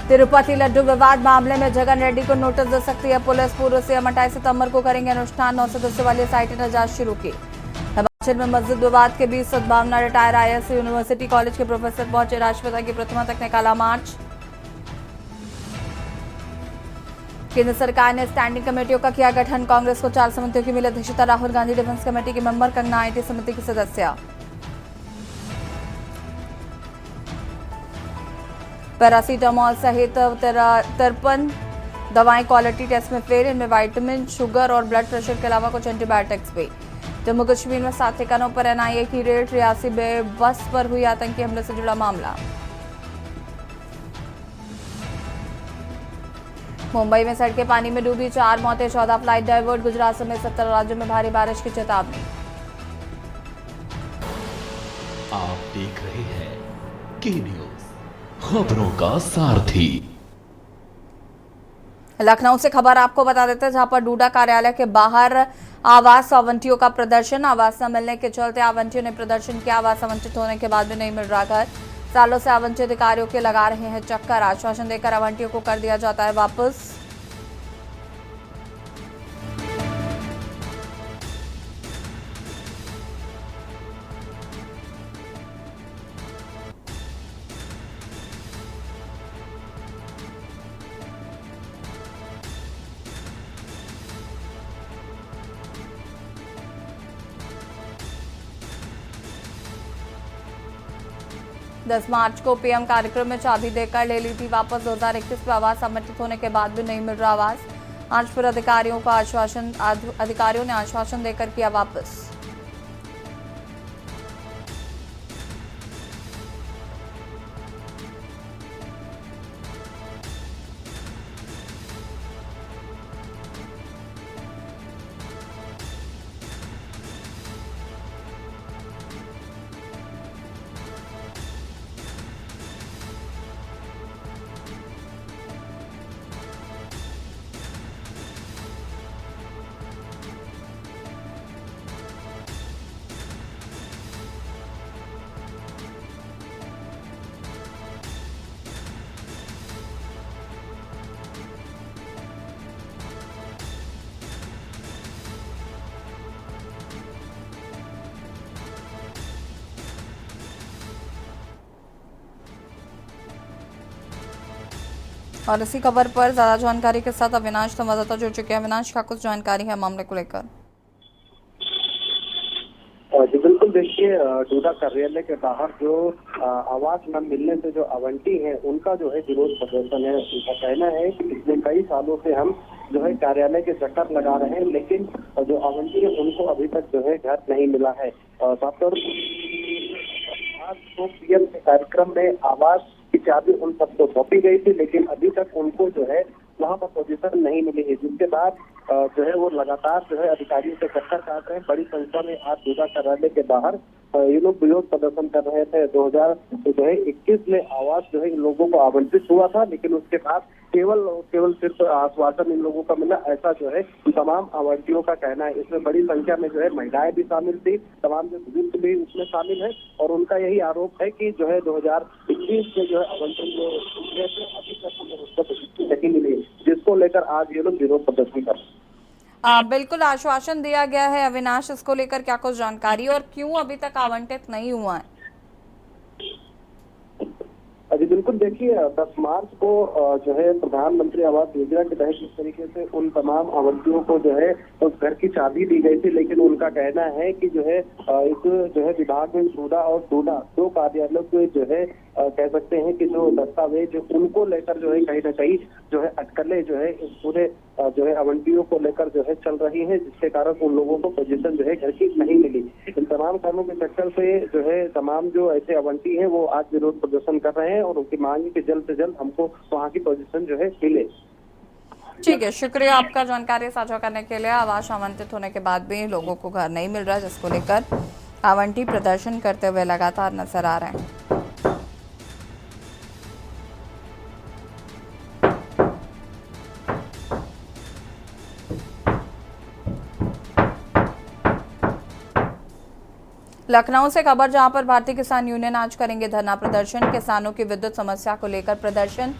तिरुपति लड्डू विवाद मामले में जगन रेड्डी को नोटिस दे सकती है पुलिस। पूर्व सीएम 28 सितंबर को करेंगे अनुष्ठान। 9 सदस्यों वाली एसआईटी ने जांच शुरू की। हिमाचल में मस्जिद विवाद के बीच सद्भावना रिटायर आईएएस यूनिवर्सिटी कॉलेज के प्रोफेसर पहुंचे। राष्ट्रपिता की प्रतिमा तक निकाला मार्च। केंद्र सरकार ने स्टैंडिंग कमेटियों का किया गठन। कांग्रेस को 4 समितियों की मिली अध्यक्षता। राहुल गांधी डिफेंस कमेटी की मेंबर, कंगना आईटी समिति की सदस्य। पैरासीटामोल सहित 53 दवाएं क्वालिटी टेस्ट में फेल। इनमें विटामिन, शुगर और ब्लड प्रेशर के अलावा कुछ एंटीबायोटिक्स भी। जम्मू कश्मीर में 7 ठिकानों पर एनआईए की रेड। रियासी में बस पर हुई आतंकी हमले से जुड़ा मामला। मुंबई में सड़कें पानी में डूबी। 4 मौतें, 14 फ्लाइट डाइवर्ट। गुजरात समेत 17 राज्यों में भारी बारिश की चेतावनी। आप देख रहे हैं के न्यूज, खबरों का सारथी। लखनऊ से खबर आपको बता देते हैं, जहां पर डूडा कार्यालय के बाहर आवास आवंटियों का प्रदर्शन। आवास न मिलने के चलते आवंटियों ने प्रदर्शन किया। आवास आवंटित होने के बाद भी नहीं मिल रहा घर। सालों से आवंटित अधिकारियों के लगा रहे हैं चक्कर। आश्वासन देकर आवंटियों को कर दिया जाता है वापस। दस मार्च को पीएम कार्यक्रम में चाबी देकर ले ली थी वापस। 2021 में आवास आवंटित होने के बाद भी नहीं मिल रहा आवास। आज फिर अधिकारियों ने आश्वासन देकर किया वापस। और इसी खबर पर ज्यादा जानकारी के साथ अविनाश संवाददाता जुड़ चुके हैं। अविनाश, क्या कुछ जानकारी है मामले को लेकर? जी बिल्कुल, देखिए डूडा कार्यालय के बाहर जो आवास न मिलने से जो आवंटी है उनका जो है विरोध प्रदर्शन है। उनका कहना है कि पिछले कई सालों से हम जो है कार्यालय के चक्कर लगा रहे हैं, लेकिन जो आवंटी है उनको अभी तक जो है घर नहीं मिला है। साफ तौर आज तो पीएम के कार्यक्रम में आवास की चाबी उन सबको सौंपी गई थी, लेकिन अभी तक उनको जो है वहाँ पर पोजीशन नहीं मिली है, जिसके बाद जो है वो लगातार जो है अधिकारियों से चक्कर काट रहे हैं। बड़ी संख्या में आज डूडा कार्यालय के बाहर ये लोग विरोध प्रदर्शन कर रहे थे। 2021 में आवास जो है इन लोगों को आवंटित हुआ था, लेकिन उसके बाद केवल सिर्फ आश्वासन इन लोगों का मिला, ऐसा जो है तमाम आवंटियों का कहना है। इसमें बड़ी संख्या में जो है महिलाएं भी शामिल थी, तमाम जो बुजुर्ग भी उसमें शामिल है, और उनका यही आरोप है कि जो है 2021 में जो है आवंटन जो अभी तक नहीं मिली, जिसको लेकर आज ये लोग विरोध प्रदर्शन कर रहे हैं। बिल्कुल आश्वासन दिया गया है। अविनाश, इसको लेकर क्या कुछ जानकारी और क्यों अभी तक आवंटित नहीं हुआ है? जी बिल्कुल, देखिए 10 मार्च को जो है प्रधानमंत्री आवास योजना के तहत इस तरीके से उन तमाम आवंटियों को जो है उस घर की चाबी दी गई थी, लेकिन उनका कहना है कि जो है इस जो है विभाग में डूडा और डूडा 2 कार्यालयों के जो है कह सकते हैं कि जो दस्तावेज उनको लेकर जो है कहीं न कहीं जो है अटकलें जो है इस पूरे जो है आवंटियों को लेकर जो है चल रही है, जिसके कारण उन लोगों को पोजीशन जो है घर की नहीं मिली। इन तमाम कारणों के चक्कर से जो है तमाम जो ऐसे आवंटी हैं वो आज विरोध प्रदर्शन कर रहे हैं और उनकी मांग है कि जल्द से जल्द हमको वहाँ की पोजीशन जो है मिले। ठीक है, शुक्रिया आपका जानकारी साझा करने के लिए। आवास आवंटित होने के बाद भी लोगों को घर नहीं मिल रहा, जिसको लेकर आवंटी प्रदर्शन करते हुए लगातार नजर आ रहे हैं। लखनऊ से खबर, जहां पर भारतीय किसान यूनियन आज करेंगे धरना प्रदर्शन। किसानों की विद्युत समस्या को लेकर प्रदर्शन।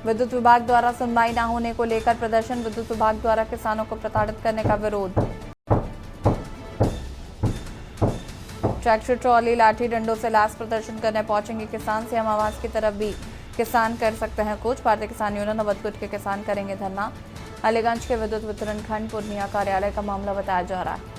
विद्युत विभाग द्वारा सुनवाई न होने को लेकर प्रदर्शन, विद्युत विभाग द्वारा किसानों को प्रताड़ित करने का विरोध। ट्रैक्टर ट्रॉली लाठी डंडों से लैस प्रदर्शन करने पहुंचेंगे किसान, सीएम आवास की तरफ भी किसान कर सकते हैं कूच। भारतीय किसान यूनियन नवदगुट के किसान करेंगे धरना। अलीगंज के विद्युत वितरण खंड पूर्णिया कार्यालय का मामला बताया जा रहा है।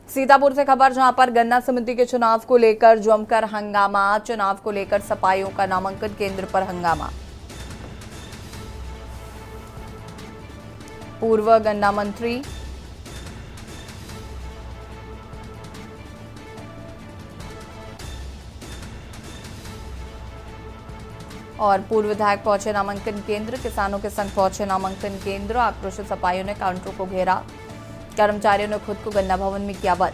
सीतापुर से खबर, जहां पर गन्ना समिति के चुनाव को लेकर जमकर हंगामा, चुनाव को लेकर सपाइयों का नामांकन केंद्र पर हंगामा। पूर्व गन्ना मंत्री और पूर्व विधायक पहुंचे नामांकन केंद्र, किसानों के संग पहुंचे नामांकन केंद्र। आक्रोशित सपाइयों ने काउंटरों को घेरा, कर्मचारियों ने खुद को गन्ना भवन में किया बंद।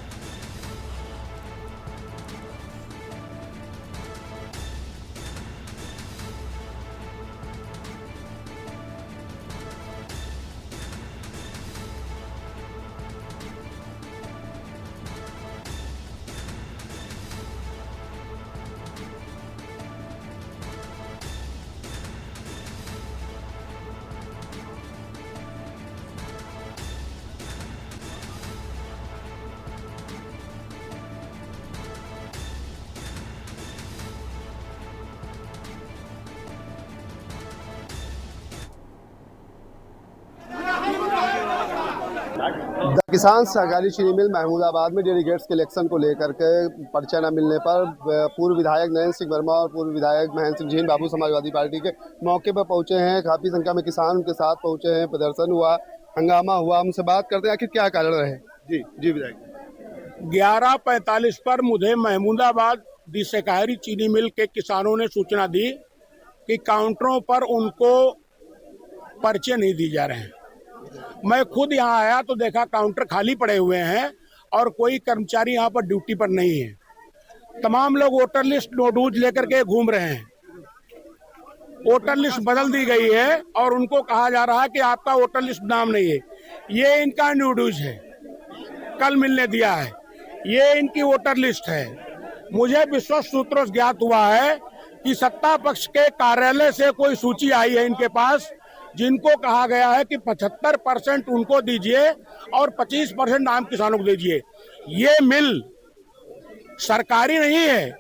किसान सहकारी चीनी मिल महमूदाबाद में डेलीगेट्स के इलेक्शन को लेकर के पर्चा न मिलने पर पूर्व विधायक नयन सिंह वर्मा और पूर्व विधायक महेंद्र सिंह जीन बाबू समाजवादी पार्टी के मौके पर पहुंचे हैं। काफी संख्या में किसान उनके साथ पहुंचे हैं, प्रदर्शन हुआ, हंगामा हुआ। हमसे बात करते हैं आखिर क्या कारण रहे। जी विधायक। 11:45 पर मुझे महमूदाबाद दी सहकारी चीनी मिल के किसानों ने सूचना दी कि काउंटरों पर उनको पर्चे नहीं दिए जा रहे हैं। मैं खुद यहाँ आया तो देखा काउंटर खाली पड़े हुए हैं और कोई कर्मचारी यहाँ पर ड्यूटी पर नहीं है। तमाम लोग वोटर लिस्ट नोटबुक लेकर के घूम रहे हैं। वोटर लिस्ट बदल दी गई है और उनको कहा जा रहा है कि आपका वोटर लिस्ट नाम नहीं है। ये इनका न्यूड्यूज है, कल मिलने दिया है। ये इनकी वोटर लिस्ट है। मुझे विश्वस्त सूत्रों से ज्ञात हुआ है कि सत्ता पक्ष के कार्यालय से कोई सूची आई है इनके पास, जिनको कहा गया है कि 75% उनको दीजिए और 25% आम किसानों को दीजिए। ये मिल सरकारी नहीं है,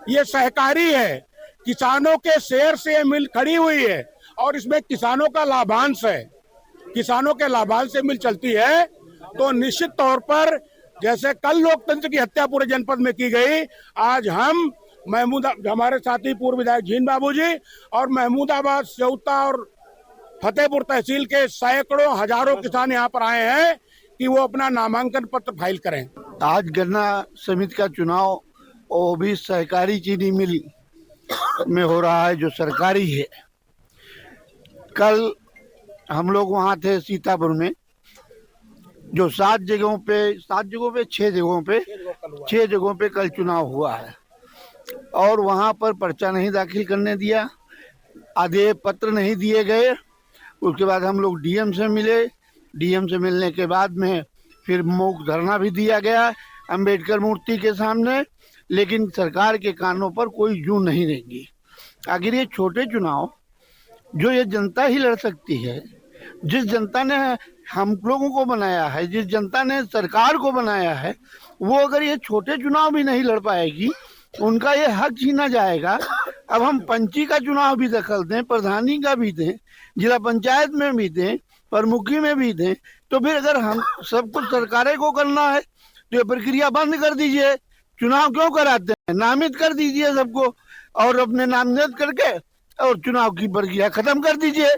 ये सहकारी है। किसानों के शेयर से ये मिल खड़ी हुई है और इसमें किसानों का लाभांश है। किसानों के लाभांश से मिल चलती है तो निश्चित तौर पर जैसे कल लोकतंत्र की हत्या पूरे जनपद में की गई, आज हम हमारे साथी पूर्व विधायक जीन बाबू जी और महमूदाबाद, सेवता और फतेहपुर तहसील के सैकड़ों हजारों किसान यहाँ पर आए हैं कि वो अपना नामांकन पत्र फाइल करें। आज गन्ना समिति का चुनाव वो भी सहकारी चीनी मिल में हो रहा है जो सरकारी है। कल हम लोग वहाँ थे सीतापुर में, जो 6 जगहों पे कल चुनाव हुआ है और वहाँ पर पर्चा नहीं दाखिल करने दिया, आधे पत्र नहीं दिए गए। उसके बाद हम लोग डीएम से मिले। डीएम से मिलने के बाद में फिर मौक धरना भी दिया गया अंबेडकर मूर्ति के सामने, लेकिन सरकार के कानों पर कोई जू नहीं देगी। आखिर ये छोटे चुनाव जो ये जनता ही लड़ सकती है, जिस जनता ने हम लोगों को बनाया है, जिस जनता ने सरकार को बनाया है, वो अगर ये छोटे चुनाव भी नहीं लड़ पाएगी, उनका ये हक छीना जाएगा। अब हम पंची का चुनाव भी दखल दें, प्रधानी का भी दें, जिला पंचायत में भी दें, प्रमुखी में भी थे। तो फिर अगर हम सब कुछ सरकारें को करना है तो ये प्रक्रिया बंद कर दीजिए। चुनाव क्यों कराते हैं? नामित कर दीजिए सबको और अपने नामजद करके और चुनाव की प्रक्रिया खत्म कर दीजिए।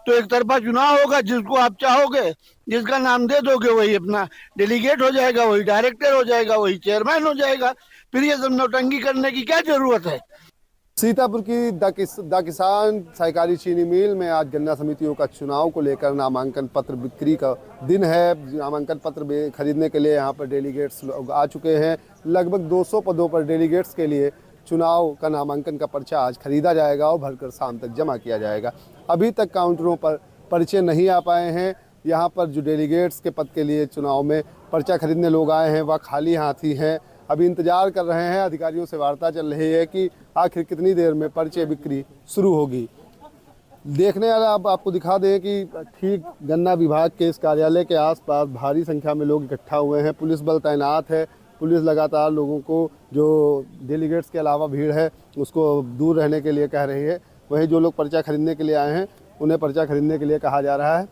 तो एक तरफा चुनाव होगा, जिसको आप चाहोगे, जिसका नाम दे दोगे वही अपना डेलीगेट हो जाएगा, वही डायरेक्टर हो जाएगा, वही चेयरमैन हो जाएगा। फिर ये सब नौटंकी करने की क्या जरूरत है? सीतापुर की द किसान सहकारी चीनी मिल में आज गन्ना समितियों का चुनाव को लेकर नामांकन पत्र बिक्री का दिन है। नामांकन पत्र खरीदने के लिए यहाँ पर डेलीगेट्स लोग आ चुके हैं। लगभग 200 पदों पर डेलीगेट्स के लिए चुनाव का नामांकन का पर्चा आज खरीदा जाएगा और भरकर शाम तक जमा किया जाएगा। अभी तक काउंटरों पर पर्चे नहीं आ पाए हैं। यहाँ पर जो डेलीगेट्स के पद के लिए चुनाव में पर्चा खरीदने लोग आए हैं वह खाली हाथ ही हैं। अभी इंतजार कर रहे हैं। अधिकारियों से वार्ता चल रही है कि आखिर कितनी देर में पर्चे बिक्री शुरू होगी। देखने वाला अब आपको दिखा दें कि ठीक गन्ना विभाग के इस कार्यालय के आसपास भारी संख्या में लोग इकट्ठा हुए हैं। पुलिस बल तैनात है। पुलिस लगातार लोगों को, जो डेलीगेट्स के अलावा भीड़ है, उसको दूर रहने के लिए कह रही है। वहीं जो लोग पर्चा खरीदने के लिए आए हैं उन्हें पर्चा खरीदने के लिए कहा जा रहा है।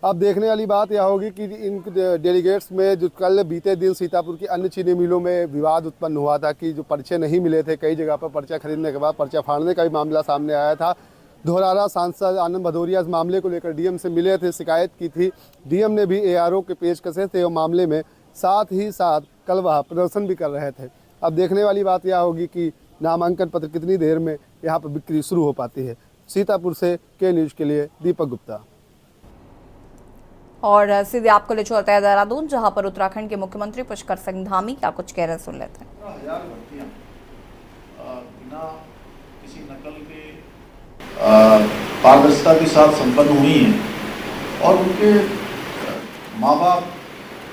अब देखने वाली बात यह होगी कि इन डेलीगेट्स में जो कल बीते दिन सीतापुर की अन्य चीनी मिलों में विवाद उत्पन्न हुआ था कि जो पर्चे नहीं मिले थे, कई जगह पर पर्चा खरीदने के बाद पर्चा फाड़ने का भी मामला सामने आया था। धोरारा सांसद आनंद भदौरिया इस मामले को लेकर डीएम से मिले थे, शिकायत की थी। डीएम ने भी एआरओ के पेश कसे थे और मामले में साथ ही साथ कल वह प्रदर्शन भी कर रहे थे। अब देखने वाली बात यह होगी कि नामांकन पत्र कितनी देर में यहाँ पर बिक्री शुरू हो पाती है। सीतापुर से के न्यूज़ के लिए दीपक गुप्ता। और सीधे आपको ले चलते हैं देहरादून, जहां पर उत्तराखंड के मुख्यमंत्री पुष्कर सिंह धामी क्या कुछ कह रहे हैं, सुन लेते हैं। 1000 भर्तियां बिना किसी नकल के पारदर्शिता के साथ संपन्न हुई हैं और उनके माँ बाप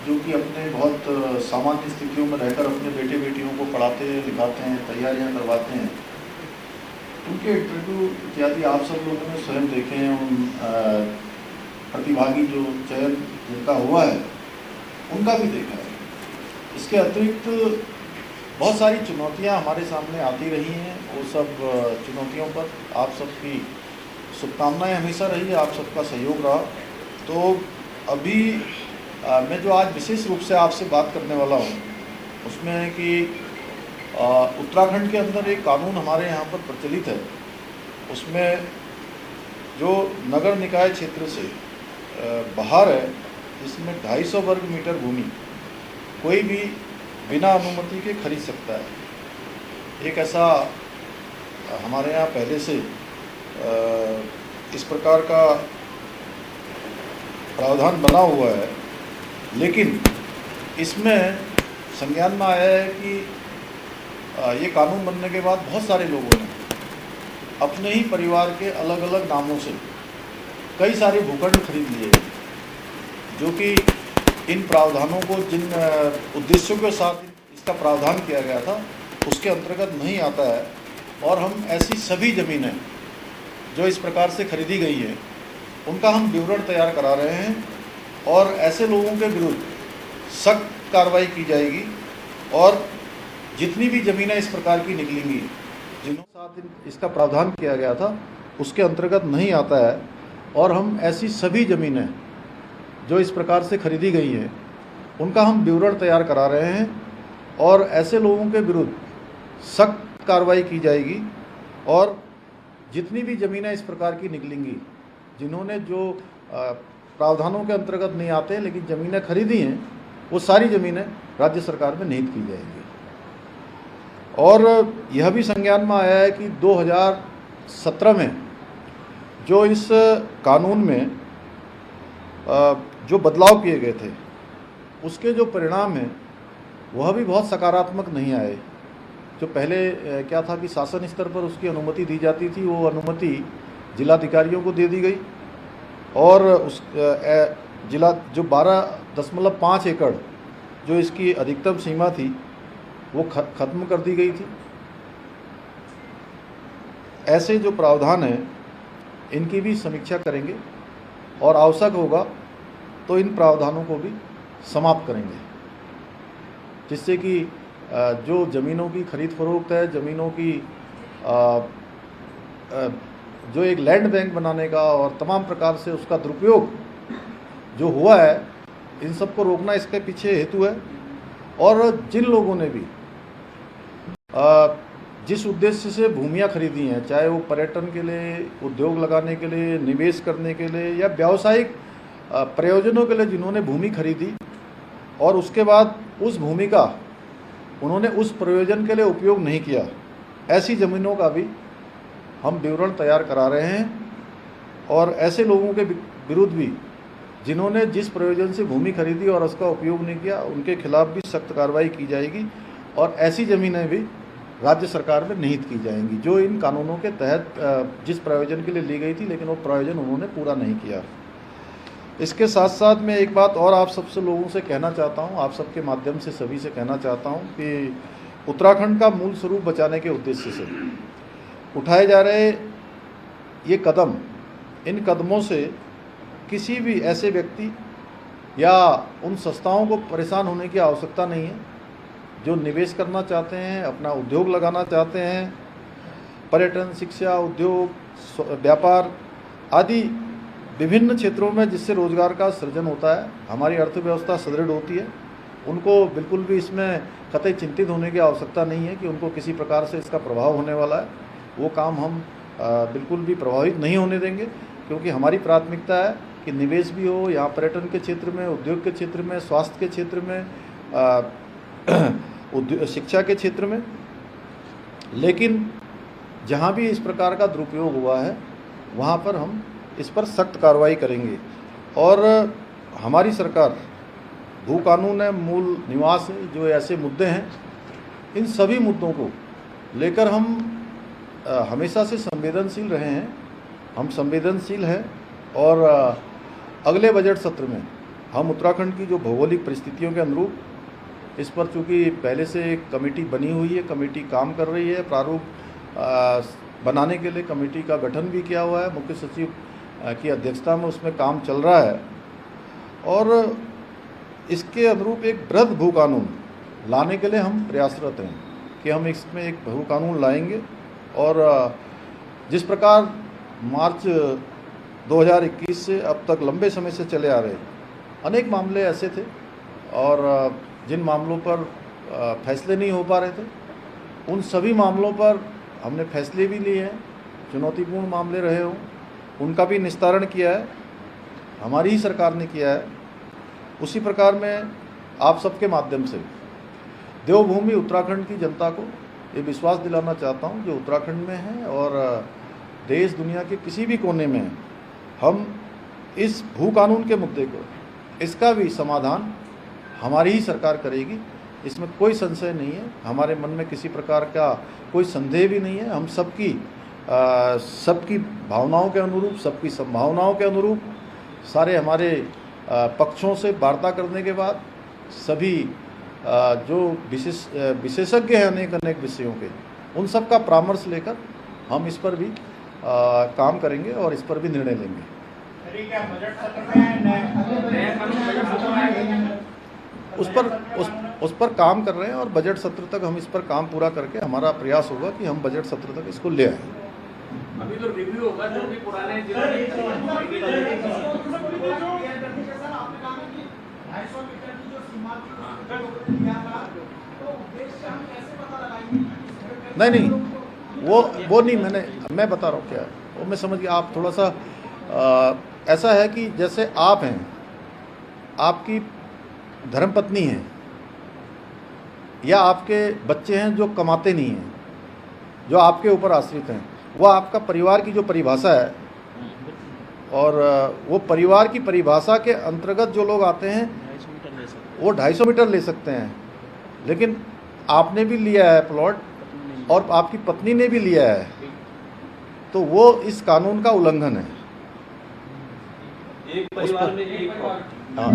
जो कि अपने बहुत सामान्य स्थितियों में रहकर अपने बेटे बेटियों को पढ़ाते हैं, लिखाते हैं, तैयारियां करवाते हैं, उनके इंटरव्यू इत्यादि आप सब लोगों ने स्वयं देखे हैं। उन प्रतिभागी जो चयन जिनका हुआ है उनका भी देखा है। इसके अतिरिक्त बहुत सारी चुनौतियां हमारे सामने आती रही हैं। वो सब चुनौतियों पर आप सबकी शुभकामनाएं हमेशा रही है, आप सबका सहयोग रहा। तो अभी मैं जो आज विशेष रूप से आपसे बात करने वाला हूँ उसमें है कि उत्तराखंड के अंदर एक कानून हमारे यहाँ पर प्रचलित है। उसमें जो नगर निकाय क्षेत्र से बाहर है, जिसमें 250 वर्ग मीटर भूमि कोई भी बिना अनुमति के खरीद सकता है। एक ऐसा हमारे यहाँ पहले से इस प्रकार का प्रावधान बना हुआ है, लेकिन इसमें संज्ञान में आया है कि ये कानून बनने के बाद बहुत सारे लोगों ने अपने ही परिवार के अलग अलग नामों से कई सारे भूखंड खरीद लिए, जो कि इन प्रावधानों को, जिन उद्देश्यों के साथ इसका प्रावधान किया गया था उसके अंतर्गत नहीं आता है। और हम ऐसी सभी ज़मीनें जो इस प्रकार से खरीदी गई हैं उनका हम विवरण तैयार करा रहे हैं और ऐसे लोगों के विरुद्ध सख्त कार्रवाई की जाएगी। और जितनी भी ज़मीनें इस प्रकार की निकलेंगी जिनके साथ इसका प्रावधान किया गया था उसके अंतर्गत नहीं आता है, और हम ऐसी सभी ज़मीनें जो इस प्रकार से खरीदी गई हैं उनका हम विवरण तैयार करा रहे हैं और ऐसे लोगों के विरुद्ध सख्त कार्रवाई की जाएगी। और जितनी भी ज़मीनें इस प्रकार की निकलेंगी जिन्होंने जो प्रावधानों के अंतर्गत नहीं आते लेकिन ज़मीनें खरीदी हैं, वो सारी ज़मीनें राज्य सरकार में निहित की जाएंगी। और यह भी संज्ञान में आया है कि 2017 में जो इस कानून में जो बदलाव किए गए थे उसके जो परिणाम हैं वह भी बहुत सकारात्मक नहीं आए। जो पहले क्या था कि शासन स्तर पर उसकी अनुमति दी जाती थी, वो अनुमति जिलाधिकारियों को दे दी गई और उस जिला जो 12.5 एकड़ जो इसकी अधिकतम सीमा थी वो ख़त्म कर दी गई थी। ऐसे जो प्रावधान हैं इनकी भी समीक्षा करेंगे और आवश्यक होगा तो इन प्रावधानों को भी समाप्त करेंगे, जिससे कि जो ज़मीनों की खरीद फरोख्त है, ज़मीनों की जो एक लैंड बैंक बनाने का और तमाम प्रकार से उसका दुरुपयोग जो हुआ है इन सबको रोकना इसके पीछे हेतु है। और जिन लोगों ने भी जिस उद्देश्य से भूमियाँ खरीदी हैं, चाहे वो पर्यटन के लिए, उद्योग लगाने के लिए, निवेश करने के लिए या व्यावसायिक प्रयोजनों के लिए जिन्होंने भूमि खरीदी और उसके बाद उस भूमि का उन्होंने उस प्रयोजन के लिए उपयोग नहीं किया, ऐसी ज़मीनों का भी हम विवरण तैयार करा रहे हैं। और ऐसे लोगों के विरुद्ध भी जिन्होंने जिस प्रयोजन से भूमि खरीदी और उसका उपयोग नहीं किया, उनके खिलाफ भी सख्त कार्रवाई की जाएगी। और ऐसी ज़मीनें भी राज्य सरकार में निहित की जाएंगी जो इन कानूनों के तहत जिस प्रयोजन के लिए ली गई थी, लेकिन वो प्रयोजन उन्होंने पूरा नहीं किया। इसके साथ साथ मैं एक बात और आप सबसे लोगों से कहना चाहता हूँ, आप सबके माध्यम से सभी से कहना चाहता हूँ कि उत्तराखंड का मूल स्वरूप बचाने के उद्देश्य से उठाए जा रहे ये कदम, इन कदमों से किसी भी ऐसे व्यक्ति या उन संस्थाओं को परेशान होने की आवश्यकता नहीं है जो निवेश करना चाहते हैं, अपना उद्योग लगाना चाहते हैं। पर्यटन, शिक्षा, उद्योग, व्यापार आदि विभिन्न क्षेत्रों में जिससे रोजगार का सृजन होता है, हमारी अर्थव्यवस्था सुदृढ़ होती है, उनको बिल्कुल भी इसमें कतई चिंतित होने की आवश्यकता नहीं है कि उनको किसी प्रकार से इसका प्रभाव होने वाला है। वो काम हम बिल्कुल भी प्रभावित नहीं होने देंगे, क्योंकि हमारी प्राथमिकता है कि निवेश भी हो, यहाँ पर्यटन के क्षेत्र में, उद्योग के क्षेत्र में, स्वास्थ्य के क्षेत्र में, शिक्षा के क्षेत्र में। लेकिन जहाँ भी इस प्रकार का दुरुपयोग हुआ है वहाँ पर हम इस पर सख्त कार्रवाई करेंगे। और हमारी सरकार भू कानून है, मूल निवास है, जो ऐसे मुद्दे हैं, इन सभी मुद्दों को लेकर हम हमेशा से संवेदनशील रहे हैं। हम संवेदनशील हैं और अगले बजट सत्र में हम उत्तराखंड की जो भौगोलिक परिस्थितियों के अनुरूप, इस पर चूँकि पहले से एक कमेटी बनी हुई है, कमेटी काम कर रही है, प्रारूप बनाने के लिए कमेटी का गठन भी किया हुआ है, मुख्य सचिव की अध्यक्षता में उसमें काम चल रहा है। और इसके अनुरूप एक बृहद भू कानून लाने के लिए हम प्रयासरत हैं कि हम इसमें एक भू कानून लाएंगे। और जिस प्रकार मार्च 2021 से अब तक लंबे समय से चले आ रहे अनेक मामले ऐसे थे और जिन मामलों पर फैसले नहीं हो पा रहे थे, उन सभी मामलों पर हमने फैसले भी लिए हैं। चुनौतीपूर्ण मामले रहे हों, उनका भी निस्तारण किया है, हमारी ही सरकार ने किया है। उसी प्रकार में आप सबके माध्यम से देवभूमि उत्तराखंड की जनता को ये विश्वास दिलाना चाहता हूँ, जो उत्तराखंड में है और देश दुनिया के किसी भी कोने में है, हम इस भू कानून के मुद्दे को, इसका भी समाधान हमारी ही सरकार करेगी। इसमें कोई संशय नहीं है, हमारे मन में किसी प्रकार का कोई संदेह भी नहीं है। हम सबकी भावनाओं के अनुरूप, सबकी संभावनाओं के अनुरूप, सारे हमारे पक्षों से वार्ता करने के बाद सभी जो विशेषज्ञ हैं अनेक विषयों के, उन सब का परामर्श लेकर हम इस पर भी काम करेंगे और इस पर भी निर्णय लेंगे। उस पर काम कर रहे हैं और बजट सत्र तक हम इस पर काम पूरा करके हमारा प्रयास होगा कि हम बजट सत्र तक इसको ले आए। अभी तो रिव्यू होगा जो भी पुराने नहीं, वो नहीं, मैं बता रहा हूँ क्या है वो, मैं समझ गया। आप थोड़ा सा ऐसा है कि जैसे आप हैं, आपकी धर्मपत्नी है या आपके बच्चे हैं जो कमाते नहीं हैं, जो आपके ऊपर आश्रित हैं, वह आपका परिवार की जो परिभाषा है, और वो परिवार की परिभाषा के अंतर्गत जो लोग आते हैं वो 250 मीटर ले सकते हैं। लेकिन आपने भी लिया है प्लॉट और आपकी पत्नी ने भी लिया है, तो वो इस कानून का उल्लंघन है।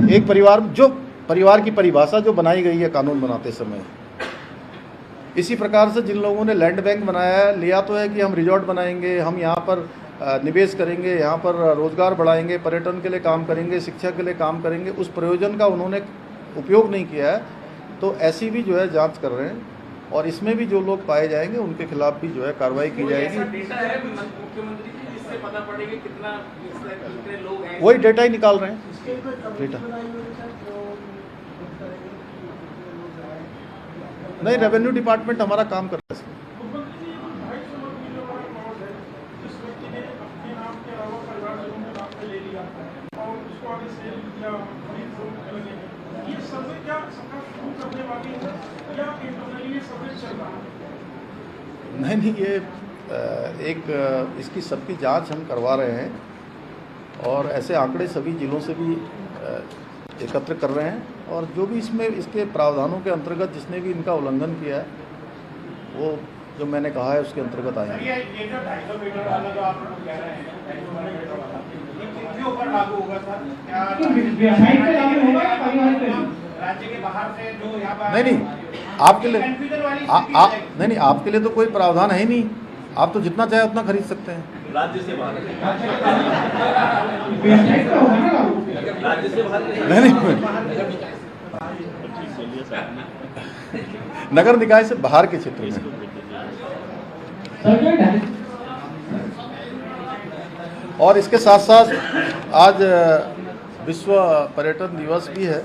एक परिवार जो परिवार की परिभाषा जो बनाई गई है कानून बनाते समय, इसी प्रकार से जिन लोगों ने लैंड बैंक बनाया है, लिया तो है कि हम रिजॉर्ट बनाएंगे, हम यहाँ पर निवेश करेंगे, यहाँ पर रोजगार बढ़ाएंगे, पर्यटन के लिए काम करेंगे, शिक्षा के लिए काम करेंगे, उस प्रयोजन का उन्होंने उपयोग नहीं किया है, तो ऐसी भी जो है जांच कर रहे हैं और इसमें भी जो लोग पाए जाएंगे उनके खिलाफ भी जो है कार्रवाई की जाएगी। मुख्यमंत्री कैसे पता पड़ेगा कितना कितने लोग हैं? वही डेटा ही निकाल रहे हैं, डेटा नहीं, रेवेन्यू डिपार्टमेंट हमारा काम कर रहा है इसमें। नहीं, ये इसकी सबकी जांच हम करवा रहे हैं और ऐसे आंकड़े सभी जिलों से भी एकत्र कर रहे हैं और जो भी इसमें इसके प्रावधानों के अंतर्गत जिसने भी इनका उल्लंघन किया है वो जो मैंने कहा है उसके अंतर्गत आएंगे। ये जो 250 मीटर वाला जो आप लोग कह रहे हैं, किसके ऊपर लागू होगा सर? क्या वेबसाइट पे लागू होगा या परिवहन पे? राज्य के बाहर से जो यहाँ पर नहीं, आपके लिए नहीं, आपके लिए तो कोई प्रावधान है ही नहीं। आप तो जितना चाहे उतना खरीद सकते हैं। राज्य से बाहर राज्य से बाहर नहीं, नगर निकाय से बाहर के क्षेत्र में। और इसके साथ साथ आज विश्व पर्यटन दिवस भी है।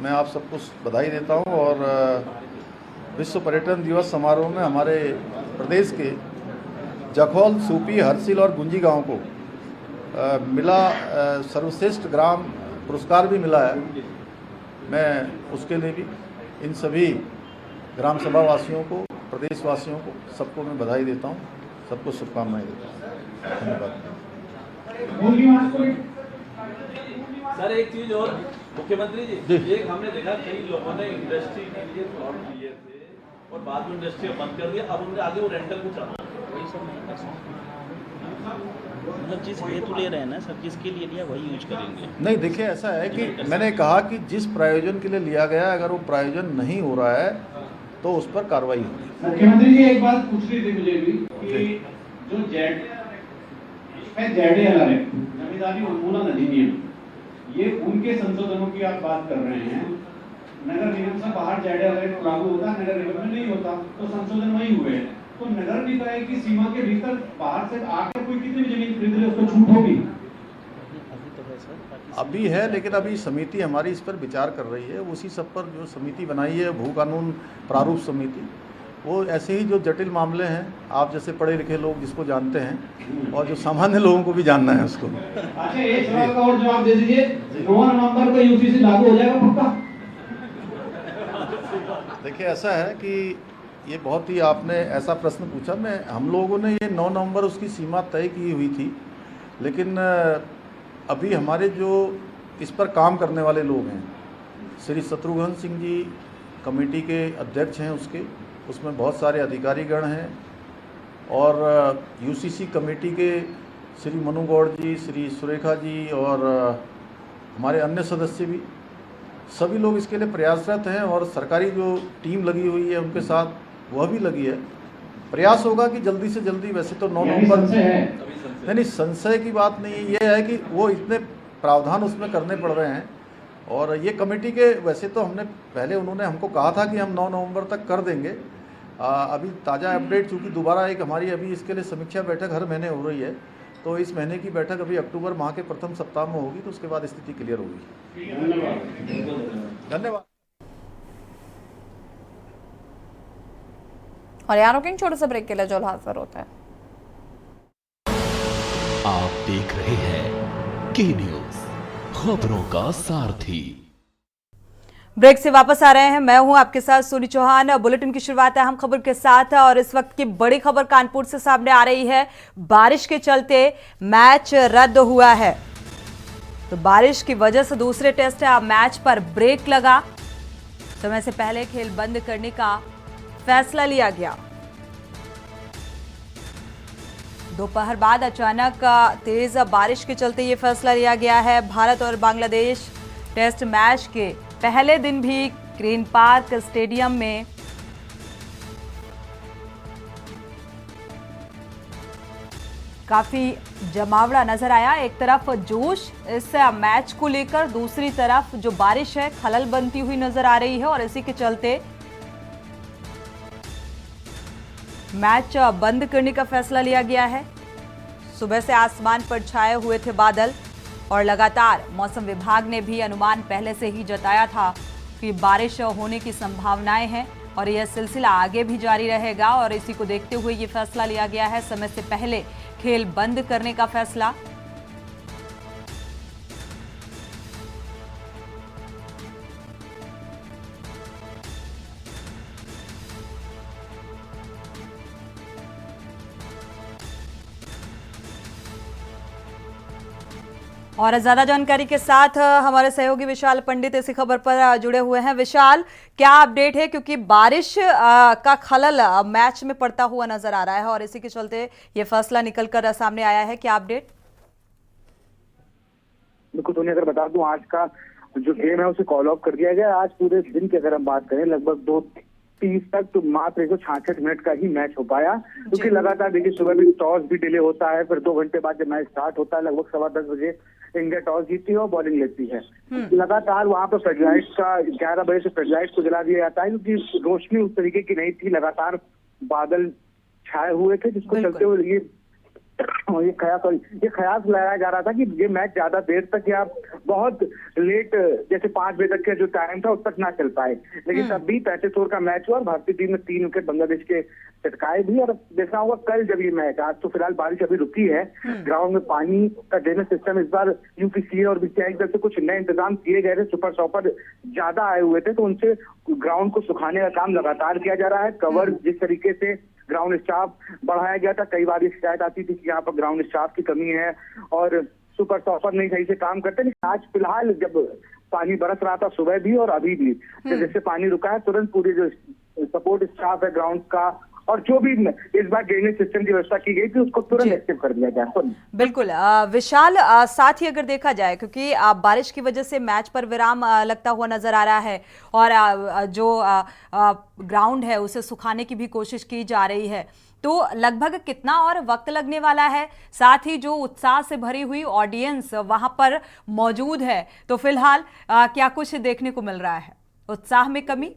मैं आप सबको बधाई देता हूं और विश्व पर्यटन दिवस समारोह में हमारे प्रदेश के जखौल, सूपी, हरसिल और गुंजी गांव को मिला सर्वश्रेष्ठ ग्राम पुरस्कार भी मिला है। मैं उसके लिए भी इन सभी ग्राम सभा वासियों को, प्रदेशवासियों को, सबको मैं बधाई देता हूं, सबको शुभकामनाएं देता हूं। धन्यवाद। सर एक चीज और मुख्यमंत्री जी, एक हमने देखा कई लोगों ने इंडस्ट्री के लिए प्लॉट लिए थे और बाद में इंडस्ट्री बंद कर दिया, अब उनने आगे वो रेंटल को चला वही सब नहीं कर सकते। मतलब जिस हेतु ले रहे हैं ना सर, जिसके लिए लिया वही यूज करेंगे। नहीं, देखिए ऐसा है कि मैंने कहा कि जिस प्रायोजन के लिए लिया गया अगर वो प्रायोजन नहीं हो रहा है तो उस पर कार्रवाई होगी। मुख्यमंत्री जी एक बात पूछनी थी मुझे भी कि जो ZADLR है, जमींदारी उन्मूलन अधिनियम, ये उनके संशोधनों की आप बात कर रहे हैं। नगर निगम से बाहर ZADLR लागू होता, नगर निगम में नहीं होता, तो संशोधन वही हुए हैं। तो नगर निकाय की सीमा के भीतर बाहर से आकर कोई कितनी भी जमीन खरीद ले उसको छूट होगी? अभी है, लेकिन अभी समिति हमारी इस पर विचार कर रही है। उसी सब पर जो समिति बनाई है, भू कानून प्रारूप समिति, वो ऐसे ही जो जटिल मामले हैं, आप जैसे पढ़े लिखे लोग जिसको जानते हैं और जो सामान्य लोगों को भी जानना है उसको। अच्छा, एक सवाल का और जवाब दे दीजिए, 9 नवंबर को यूसीसी लागू हो जाएगा पक्का? देखिए ऐसा है कि ये बहुत ही आपने ऐसा प्रश्न पूछा। हम लोगों ने ये 9 नवंबर उसकी सीमा तय की हुई थी, लेकिन अभी हमारे जो इस पर काम करने वाले लोग हैं, श्री शत्रुघ्न सिंह जी कमेटी के अध्यक्ष हैं, उसमें बहुत सारे अधिकारीगण हैं और यूसीसी कमेटी के श्री मनु गौड़ जी, श्री सुरेखा जी और हमारे अन्य सदस्य भी, सभी लोग इसके लिए प्रयासरत हैं और सरकारी जो टीम लगी हुई है उनके साथ वह भी लगी है। प्रयास होगा कि जल्दी से जल्दी, वैसे तो 9 नवंबर नहीं, संशय की बात नहीं है, ये है कि वो इतने प्रावधान उसमें करने पड़ रहे हैं और ये कमेटी के, वैसे तो हमने पहले उन्होंने हमको कहा था कि हम 9 नवंबर तक कर देंगे। अभी ताज़ा अपडेट, चूँकि दोबारा एक हमारी अभी इसके लिए समीक्षा बैठक हर महीने हो रही है, तो इस महीने की बैठक अभी अक्टूबर माह के प्रथम सप्ताह में होगी, तो उसके बाद स्थिति क्लियर होगी। धन्यवाद। और यहाँ रुकेंगे छोटे से ब्रेक के लिए, जो हाजिर होता है। आप देख रहे हैं के न्यूज, खबरों का सारथी। ब्रेक से वापस आ रहे हैं, मैं हूं आपके साथ सोनी चौहान। बुलेटिन की शुरुआत है अहम खबर के साथ और इस वक्त की बड़ी खबर कानपुर से सामने आ रही है। बारिश के चलते मैच रद्द हुआ है, तो बारिश की वजह से दूसरे टेस्ट मैच पर ब्रेक लगा। समय से पहले खेल बंद करने का फैसला लिया गया। दोपहर बाद अचानक तेज बारिश के चलते ये फैसला लिया गया है। भारत और बांग्लादेश टेस्ट मैच के पहले दिन भी ग्रीन पार्क स्टेडियम में काफी जमावड़ा नजर आया। एक तरफ जोश इस मैच को लेकर, दूसरी तरफ जो बारिश है खलल बनती हुई नजर आ रही है और इसी के चलते मैच बंद करने का फैसला लिया गया है। सुबह से आसमान पर छाए हुए थे बादल और लगातार मौसम विभाग ने भी अनुमान पहले से ही जताया था कि बारिश होने की संभावनाएं हैं और यह सिलसिला आगे भी जारी रहेगा। और इसी को देखते हुए ये फैसला लिया गया है, समय से पहले खेल बंद करने का फैसला। और ज्यादा जानकारी के साथ हमारे सहयोगी विशाल पंडित इसी खबर पर जुड़े हुए हैं। विशाल, क्या अपडेट है, क्योंकि बारिश का खलल मैच में पड़ता हुआ नजर आ रहा है और इसी के चलते ये फैसला निकलकर सामने आया है, क्या अपडेट? बिल्कुल सोनी, अगर बता दूं आज का जो गेम है उसे कॉल ऑफ कर दिया गया। आज पूरे दिन की अगर हम बात करें लगभग 2:30 तक तो मात्र 166 मिनट का ही मैच हो पाया, क्योंकि लगातार देखिए सुबह भी टॉस भी डिले होता है, फिर 2 घंटे बाद जब मैच स्टार्ट होता है लगभग 10:15 बजे इंडिया टॉस जीतती है और बॉलिंग लेती है। लगातार वहां पर फ्लडलाइट्स का 11 बजे से फ्लडलाइट्स को जला दिया जाता है, क्योंकि रोशनी उस तरीके की नहीं थी, लगातार बादल छाए हुए थे, जिसको चलते हुए ये ख्याल लगाया जा रहा था कि ये मैच ज्यादा देर तक या बहुत लेट जैसे 5 बजे तक का जो टाइम था उस तक ना चल पाए। लेकिन तब भी 35 ओवर का मैच हुआ और भारतीय टीम ने 3 विकेट बांग्लादेश के चटकाए भी। और देखना होगा कल जब ये मैच, आज तो फिलहाल बारिश अभी रुकी है, ग्राउंड में पानी का ड्रेनेज सिस्टम इस बार यूपीसीए और बीसीसीआई की तरफ से कुछ नए इंतजाम किए गए थे। सुपर शॉपर ज्यादा आए हुए थे तो उनसे ग्राउंड को सुखाने का काम लगातार किया जा रहा है। कवर जिस तरीके से ग्राउंड स्टाफ बढ़ाया गया था, कई बार ये शिकायत आती थी कि यहाँ पर ग्राउंड स्टाफ की कमी है और सुपर शॉपर नहीं सही से काम करते। लेकिन आज फिलहाल जब पानी बरस रहा था सुबह भी और अभी भी, जैसे पानी रुका है तुरंत पूरे जो सपोर्ट स्टाफ है ग्राउंड का और जो भी इस बार ड्रेनेज सिस्टम की व्यवस्था की गई थी उसको तुरंत एक्टिव कर दिया गया। बिल्कुल विशाल, साथ ही अगर देखा जाए, क्योंकि बारिश की वजह से मैच पर विराम लगता हुआ नजर आ रहा है और जो ग्राउंड है उसे सुखाने की भी कोशिश की जा रही है, तो लगभग कितना और वक्त लगने वाला है? साथ ही जो उत्साह से भरी हुई ऑडियंस वहां पर मौजूद है, तो फिलहाल क्या कुछ देखने को मिल रहा है? उत्साह में कमी?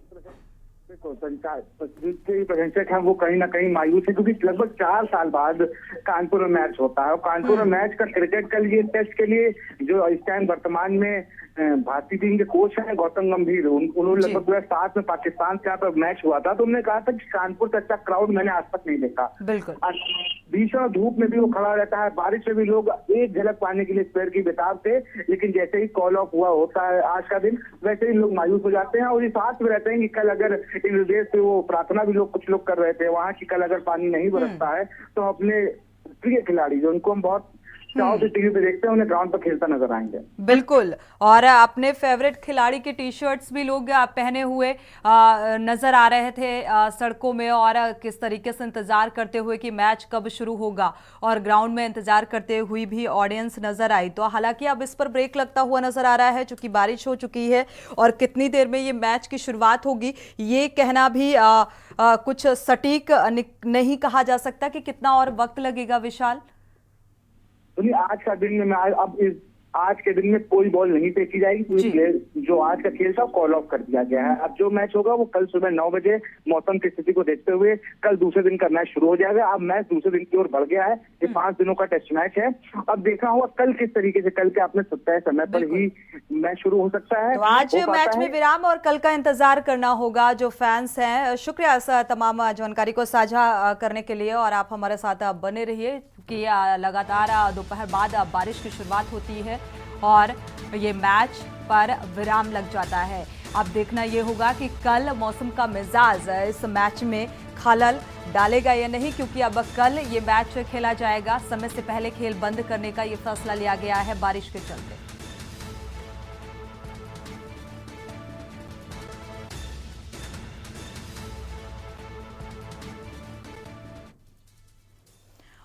देखो, प्रशंसक हैं वो कहीं ना कहीं मायूस है, क्योंकि लगभग 4 साल बाद कानपुर में मैच होता है और कानपुर में मैच का क्रिकेट के लिए टेस्ट के लिए जो इस टाइम वर्तमान में भारतीय टीम के कोच हैं गौतम गंभीर, उन्होंने लगभग 2007 में पाकिस्तान से यहाँ पर मैच हुआ था तो उन्होंने कहा था कि कानपुर से अच्छा क्राउड मैंने आज तक नहीं देखा। बिल्कुल भीषण धूप में भी वो खड़ा रहता है, बारिश में भी लोग एक झलक पाने के लिए पैर की बेताब थे, लेकिन जैसे ही कॉल ऑफ हुआ होता है आज का दिन वैसे ही लोग मायूस हो जाते हैं और इस आस में रहते हैं कि कल अगर इन हृदय से वो प्रार्थना भी कुछ लोग कर रहे थे वहां की, कल अगर पानी नहीं बरसता है तो अपने प्रिय खिलाड़ी जो उनको हम बहुत चाव से टीवी पे देखते हैं उन्हें ग्राउंड पर खेलता नजर आएंगे। बिल्कुल, और अपने फेवरेट खिलाड़ी के टी शर्ट्स भी लोग पहने हुए नजर आ रहे थे सड़कों में और किस तरीके से इंतजार करते हुए कि मैच कब शुरू होगा और ग्राउंड में इंतजार करते हुए भी ऑडियंस नजर आई। तो हालांकि अब इस पर ब्रेक लगता हुआ नजर आ रहा है चूंकि बारिश हो चुकी है और कितनी देर में ये मैच की शुरुआत होगी ये कहना भी कुछ सटीक नहीं कहा जा सकता कि कितना और वक्त लगेगा। विशाल, आज का दिन में आज के दिन में कोई बॉल नहीं फेंकी जाएगी, क्योंकि जो आज का खेल था कॉल ऑफ कर दिया गया है। अब जो मैच होगा वो कल सुबह 9 बजे मौसम की स्थिति को देखते हुए कल दूसरे दिन का मैच शुरू हो जाएगा। अब मैच दूसरे दिन की ओर बढ़ गया है, ये 5 दिनों का टेस्ट मैच है। अब देखना होगा कल किस तरीके से, कल के आपने तय समय पर ही मैच शुरू हो सकता है। तो आज मैच में विराम और कल का इंतजार करना होगा जो फैंस हैं। शुक्रिया तमाम जानकारी को साझा करने के लिए और आप हमारे साथ बने रहिए कि लगातार दोपहर बाद बारिश की शुरुआत होती है और ये मैच पर विराम लग जाता है। अब देखना ये होगा कि कल मौसम का मिजाज इस मैच में खलल डालेगा या नहीं, क्योंकि अब कल ये मैच खेला जाएगा। समय से पहले खेल बंद करने का ये फैसला लिया गया है बारिश के चलते।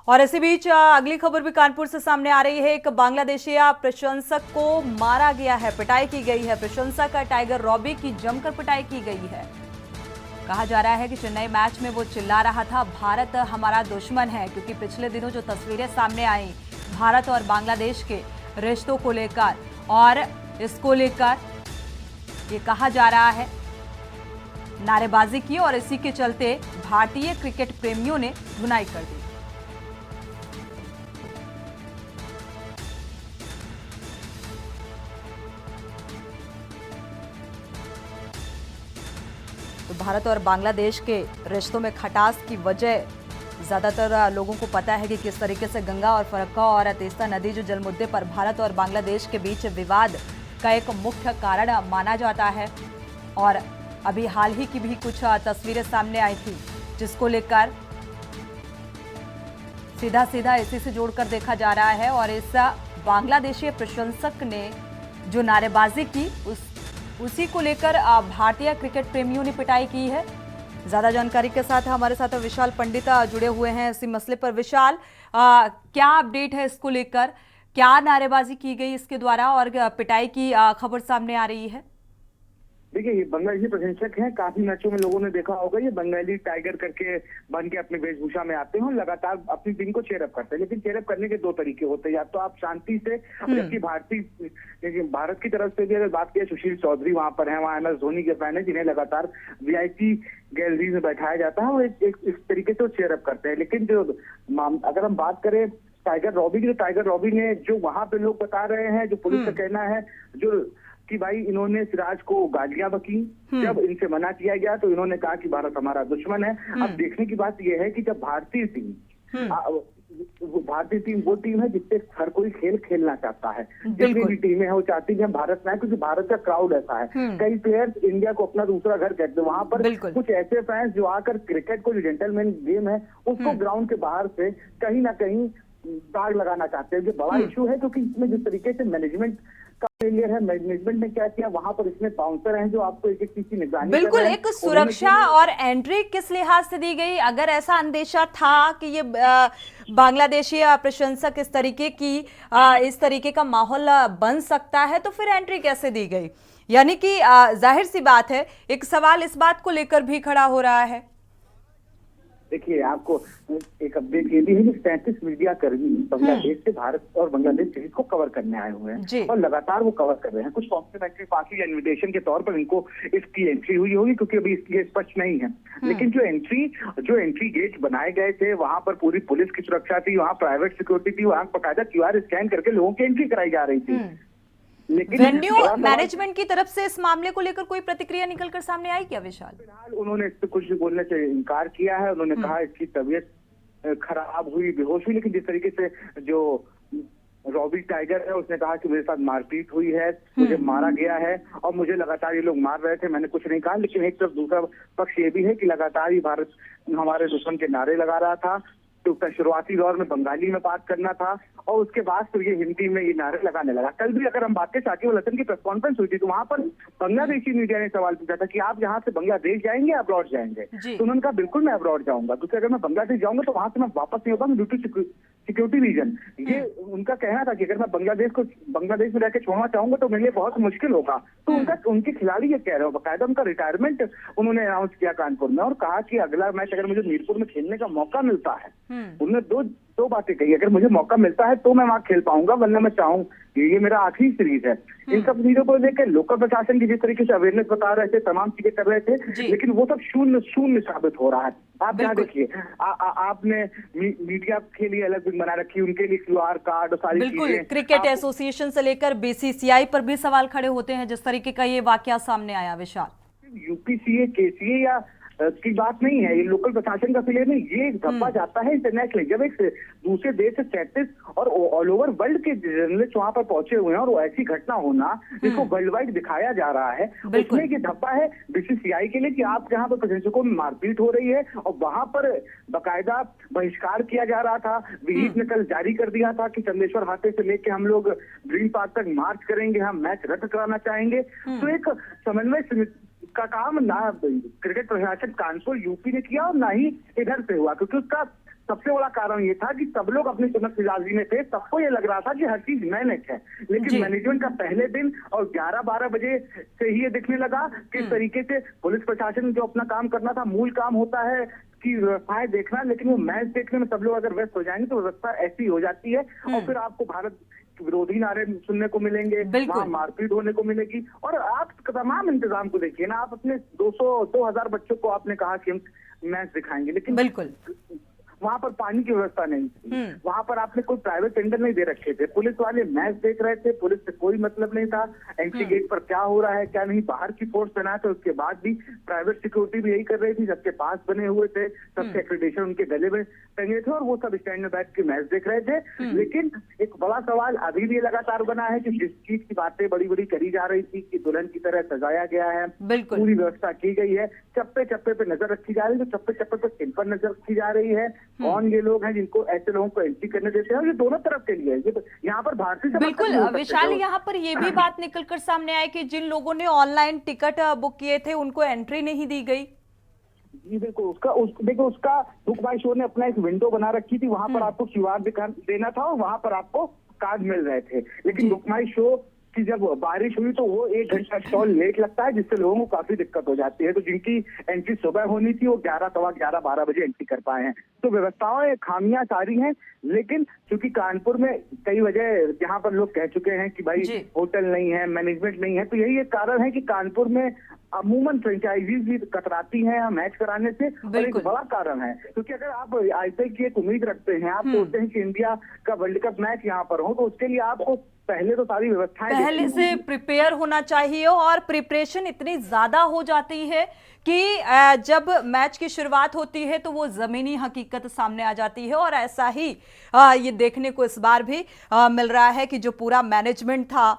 और इसी बीच अगली खबर भी कानपुर से सामने आ रही है। एक बांग्लादेशी प्रशंसक को मारा गया है, पिटाई की गई है। प्रशंसक टाइगर रॉबी की जमकर पिटाई की गई है। कहा जा रहा है कि चेन्नई मैच में वो चिल्ला रहा था भारत हमारा दुश्मन है, क्योंकि पिछले दिनों जो तस्वीरें सामने आई भारत और बांग्लादेश के रिश्तों को लेकर और इसको लेकर ये कहा जा रहा है नारेबाजी की और इसी के चलते भारतीय क्रिकेट प्रेमियों ने धुनाई कर दी। तो भारत और बांग्लादेश के रिश्तों में खटास की वजह ज़्यादातर लोगों को पता है कि किस तरीके से गंगा और फरक्का और तीस्ता नदी जो जल मुद्दे पर भारत और बांग्लादेश के बीच विवाद का एक मुख्य कारण माना जाता है। और अभी हाल ही की भी कुछ तस्वीरें सामने आई थी जिसको लेकर सीधा सीधा इसी से जोड़कर देखा जा रहा है। और इस बांग्लादेशी प्रशंसक ने जो नारेबाजी की उसी को लेकर भारतीय क्रिकेट प्रेमियों ने पिटाई की है। ज्यादा जानकारी के साथ हमारे साथ विशाल पंडित जुड़े हुए हैं इसी मसले पर। विशाल, क्या अपडेट है इसको लेकर, क्या नारेबाजी की गई इसके द्वारा और पिटाई की खबर सामने आ रही है? देखिए, ये बंगाली प्रशंसक हैं। काफी मैचों में लोगों ने देखा होगा, ये बंगाली टाइगर करके बन के अपनी वेशभूषा में आते हैं और लगातार अपनी टीम को चेयरअप करते हैं। लेकिन चेयरअप करने के दो तरीके होते हैं, या तो आप शांति से, जबकि भारत की तरफ से भी अगर बात की, सुशील चौधरी वहां पर है, वहां MS धोनी के फैन है जिन्हें लगातार VIP गैलरी में बैठाया जाता है और इस तरीके से चेयरअप करते हैं। लेकिन जो अगर हम बात करें टाइगर रॉबी ने जो वहां पे लोग बता रहे हैं, जो पुलिस का कहना है जो कि भाई इन्होंने सिराज को गालियां बकी, जब इनसे मना किया गया तो इन्होंने कहा कि भारत हमारा दुश्मन है। अब देखने की बात यह है कि जब भारतीय टीम वो टीम है जिससे हर कोई खेल खेलना चाहता है, जितनी भी टीमें हैं वो चाहती है भारत में, क्योंकि भारत का क्राउड ऐसा है। कई प्लेयर्स इंडिया को अपना दूसरा घर कहते हैं, वहां पर कुछ ऐसे फैंस जो आकर क्रिकेट को जो जेंटलमैन गेम है उसको ग्राउंड के बाहर से कहीं ना कहीं दाग लगाना चाहते हैं। जो बड़ा इशू है, क्योंकि इसमें जिस तरीके से मैनेजमेंट का फेलियर है, मैनेजमेंट ने क्या किया, वहां पर इसमें बाउंसर हैं जो आपको एक चीज की निगरानी बिल्कुल एक सुरक्षा और एंट्री किस लिहाज से दी गई? अगर ऐसा अंदेशा था कि ये बांग्लादेशी प्रशंसक इस तरीके का माहौल बन सकता है तो फिर एंट्री कैसे दी गई? यानी कि जाहिर सी बात है एक सवाल इस बात को लेकर भी खड़ा हो रहा है। देखिए, आपको एक अपडेट ये भी है कि 37 मीडिया कर्मी बांग्लादेश से भारत और बांग्लादेश सीरीज को कवर करने आए हुए हैं और लगातार वो कवर कर रहे हैं। कुछ कॉम्प्लीमेंट्री पार्टी या इन्विटेशन के तौर पर इनको इसकी एंट्री हुई होगी, क्योंकि अभी इसलिए स्पष्ट नहीं है। लेकिन जो एंट्री गेट बनाए गए थे, वहां पर पूरी पुलिस की सुरक्षा थी, वहां प्राइवेट सिक्योरिटी थी, वहां बकायदा QR स्कैन करके लोगों की एंट्री कराई जा रही थी। लेकिन वेन्यू मैनेजमेंट की तरफ से इस मामले को लेकर कोई प्रतिक्रिया निकलकर सामने आई क्या विशाल? फिलहाल उन्होंने इस पर कुछ बोलने से इनकार किया है। उन्होंने कहा इसकी तबीयत खराब हुई, बेहोश हुई, लेकिन जिस तरीके से जो रॉबी टाइगर है उसने कहा कि मेरे साथ मारपीट हुई है, मुझे मारा गया है और मुझे लगातार ये लोग मार रहे थे, मैंने कुछ नहीं कहा। लेकिन एक तरफ दूसरा पक्ष ये भी है कि लगातार ही भारत हमारे दुश्मन के नारे लगा रहा था। तो शुरुआती दौर में बंगाली में बात करना था और उसके बाद तो ये हिंदी में ये नारे लगाने लगा। कल भी अगर हम बात करें, साकिब अल हसन की प्रेस कॉन्फ्रेंस हुई थी तो वहां पर बांग्लादेशी मीडिया ने सवाल पूछा था कि आप यहाँ से बांग्लादेश जाएंगे या अब्रॉड जाएंगे? तो उन्होंने कहा बिल्कुल मैं अब्रॉड जाऊंगा, क्योंकि अगर मैं बांग्लादेश जाऊंगा तो वहां से मैं वापस नहीं होगा ड्यू टू सिक्योरिटी रीजन। ये उनका कहना था कि अगर मैं बांग्लादेश में रहकर छोड़ना चाहूंगा तो मेरे लिए बहुत मुश्किल होगा। तो उनके खिलाड़ी ये कह रहे हो, बाकायदा उनका रिटायरमेंट उन्होंने अनाउंस किया कानपुर में और कहा कि अगला मैच अगर मुझे मीरपुर में खेलने का मौका मिलता है, उन्होंने दो बातें कही, अगर मुझे मौका मिलता है तो मैं वहां खेल पाऊंगा, वरना मैं चाहूँ ये मेरा आखिरी सीरीज है। इन सब चीजों को लेकर लोकल प्रशासन की जिस तरीके से अवेयरनेस बता रहे थे, तमाम चीजें कर रहे थे, लेकिन वो सब शून्य साबित हो रहा है। आप यहाँ देखिए, आपने मीडिया के लिए अलग विंग बना रखी, उनके लिए QR कार्ड और सारी चीजें। क्रिकेट एसोसिएशन से लेकर BCCI पर भी सवाल खड़े होते हैं जिस तरीके का ये वाकया सामने आया विशाल। UPCA KCA या की बात नहीं है, ये लोकल प्रशासन का फेलियर नहीं, ये धब्बा जाता है इंटरनेशनल। जब एक दूसरे देश से 37 और ऑल ओवर वर्ल्ड के जर्नलिस्ट वहां पर पहुंचे हुए हैं और ऐसी घटना होना जिसको वर्ल्ड वाइड दिखाया जा रहा है, उसमें ये धब्बा है BCCI के लिए कि आप जहां पर प्रशंसकों में मारपीट हो रही है और वहां पर बाकायदा बहिष्कार किया जा रहा था। विहित ने कल जारी कर दिया था कि चंदेश्वर हाटे से लेके हम लोग ग्रीन पार्क तक मार्च करेंगे, हम मैच रद्द कराना चाहेंगे। तो एक समन्वय का काम ना क्रिकेट प्रशासन कानपुर UP ने किया और ना ही इधर से हुआ, क्योंकि उसका सबसे बड़ा कारण ये था कि सब लोग अपनी सुनत मिजाजी में थे, सबको ये लग रहा था कि हर चीज मैनेज है। लेकिन मैनेजमेंट का पहले दिन और 11-12 बजे से ही ये दिखने लगा किस तरीके से पुलिस प्रशासन जो अपना काम करना था, मूल काम होता है कि व्यवस्थाएं देखना, लेकिन वो मैच देखने में सब लोग अगर व्यस्त हो जाएंगे तो व्यवस्था ऐसी हो जाती है और फिर आपको भारत विरोधी नारे सुनने को मिलेंगे, वहाँ मारपीट होने को मिलेगी। और आप तमाम इंतजाम को देखिए ना, आप अपने 200-2000 बच्चों को आपने कहा कि हम मैच दिखाएंगे, लेकिन वहाँ पर पानी की व्यवस्था नहीं थी, वहाँ पर आपने कोई प्राइवेट टेंडर नहीं दे रखे थे, पुलिस वाले मैच देख रहे थे, पुलिस से कोई मतलब नहीं था एंट्री गेट पर क्या हो रहा है क्या नहीं, बाहर की फोर्स तैनात है, उसके बाद भी प्राइवेट सिक्योरिटी भी यही कर रही थी, सबके पास बने हुए थे, सबके एक्रेडिटेशन उनके गले में टंगे थे और वो सब स्टैंड में बैठ के मैच देख रहे थे। लेकिन एक बड़ा सवाल अभी भी लगातार बना है कि जिस चीज की बातें बड़ी बड़ी करी जा रही थी कि दुल्हन की तरह सजाया गया है, पूरी व्यवस्था की गई है, चप्पे चप्पे पे नजर रखी जा रही है, तो चप्पे चप्पे पे किन पर नजर रखी जा रही है, कौन ये लोग हैं जिनको ऐसे लोगों को एंट्री करने देते हैं, और ये दोनों तरफ के लिए है। ये यहाँ पर भारतीय समाज बिल्कुल विशाल, यहाँ पर ये भी बात निकलकर सामने आई कि जिन लोगों ने ऑनलाइन टिकट बुक किए थे उनको एंट्री नहीं दी गई। जी देखो देखो उसका बुक माई शो ने अपना एक विंडो बना रखी थी, वहां पर आपको QR देना था और वहां पर आपको कार्ड मिल रहे थे, लेकिन बुक माई शो कि जब बारिश हुई तो वो 1 घंटा स्टॉल लेट लगता है, जिससे लोगों को काफी दिक्कत हो जाती है। तो जिनकी एंट्री सुबह होनी थी वो 11, सवा 11, 12 बजे एंट्री कर पाए हैं। तो व्यवस्थाएं खामियां सारी हैं, लेकिन क्योंकि कानपुर में कई वजह जहां पर लोग कह चुके हैं कि भाई होटल नहीं है, मैनेजमेंट नहीं है, तो यही एक कारण है कि कानपुर में अमूमन फ्रेंचाइजीज भी कतराती हैं मैच कराने से, और एक बड़ा कारण है क्योंकि अगर आप IPL की एक उम्मीद रखते हैं, आप सोचते हैं कि इंडिया का वर्ल्ड कप मैच यहाँ पर हो, तो उसके लिए आपको पहले तो सारी व्यवस्थाएं पहले से प्रिपेयर होना चाहिए, और प्रिपरेशन इतनी ज्यादा हो जाती है कि जब मैच की शुरुआत होती है तो वो जमीनी हकीकत सामने आ जाती है। और ऐसा ही ये देखने को इस बार भी मिल रहा है कि जो पूरा मैनेजमेंट था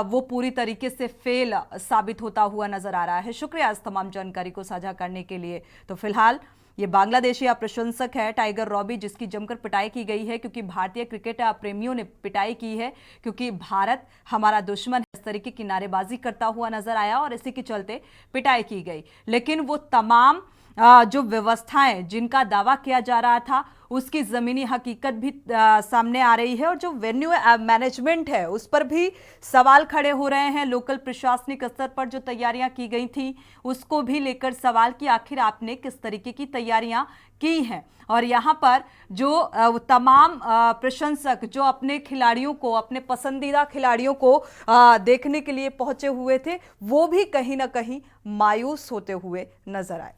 वो पूरी तरीके से फेल साबित होता हुआ नजर आ रहा है। शुक्रिया इस तमाम जानकारी को साझा करने के लिए। तो फिलहाल ये बांग्लादेशी प्रशंसक है टाइगर रॉबी, जिसकी जमकर पिटाई की गई है क्योंकि भारतीय क्रिकेट प्रेमियों ने पिटाई की है क्योंकि भारत हमारा दुश्मन है, इस तरीके की नारेबाजी करता हुआ नजर आया और इसी के चलते पिटाई की गई। लेकिन वो तमाम जो व्यवस्थाएं जिनका दावा किया जा रहा था उसकी जमीनी हकीकत भी सामने आ रही है, और जो वेन्यू मैनेजमेंट है उस पर भी सवाल खड़े हो रहे हैं। लोकल प्रशासनिक स्तर पर जो तैयारियां की गई थी उसको भी लेकर सवाल कि आखिर आपने किस तरीके की तैयारियां की हैं। और यहाँ पर जो तमाम प्रशंसक जो अपने खिलाड़ियों को, अपने पसंदीदा खिलाड़ियों को देखने के लिए पहुंचे हुए थे, वो भी कहीं ना कहीं मायूस होते हुए नजर आए।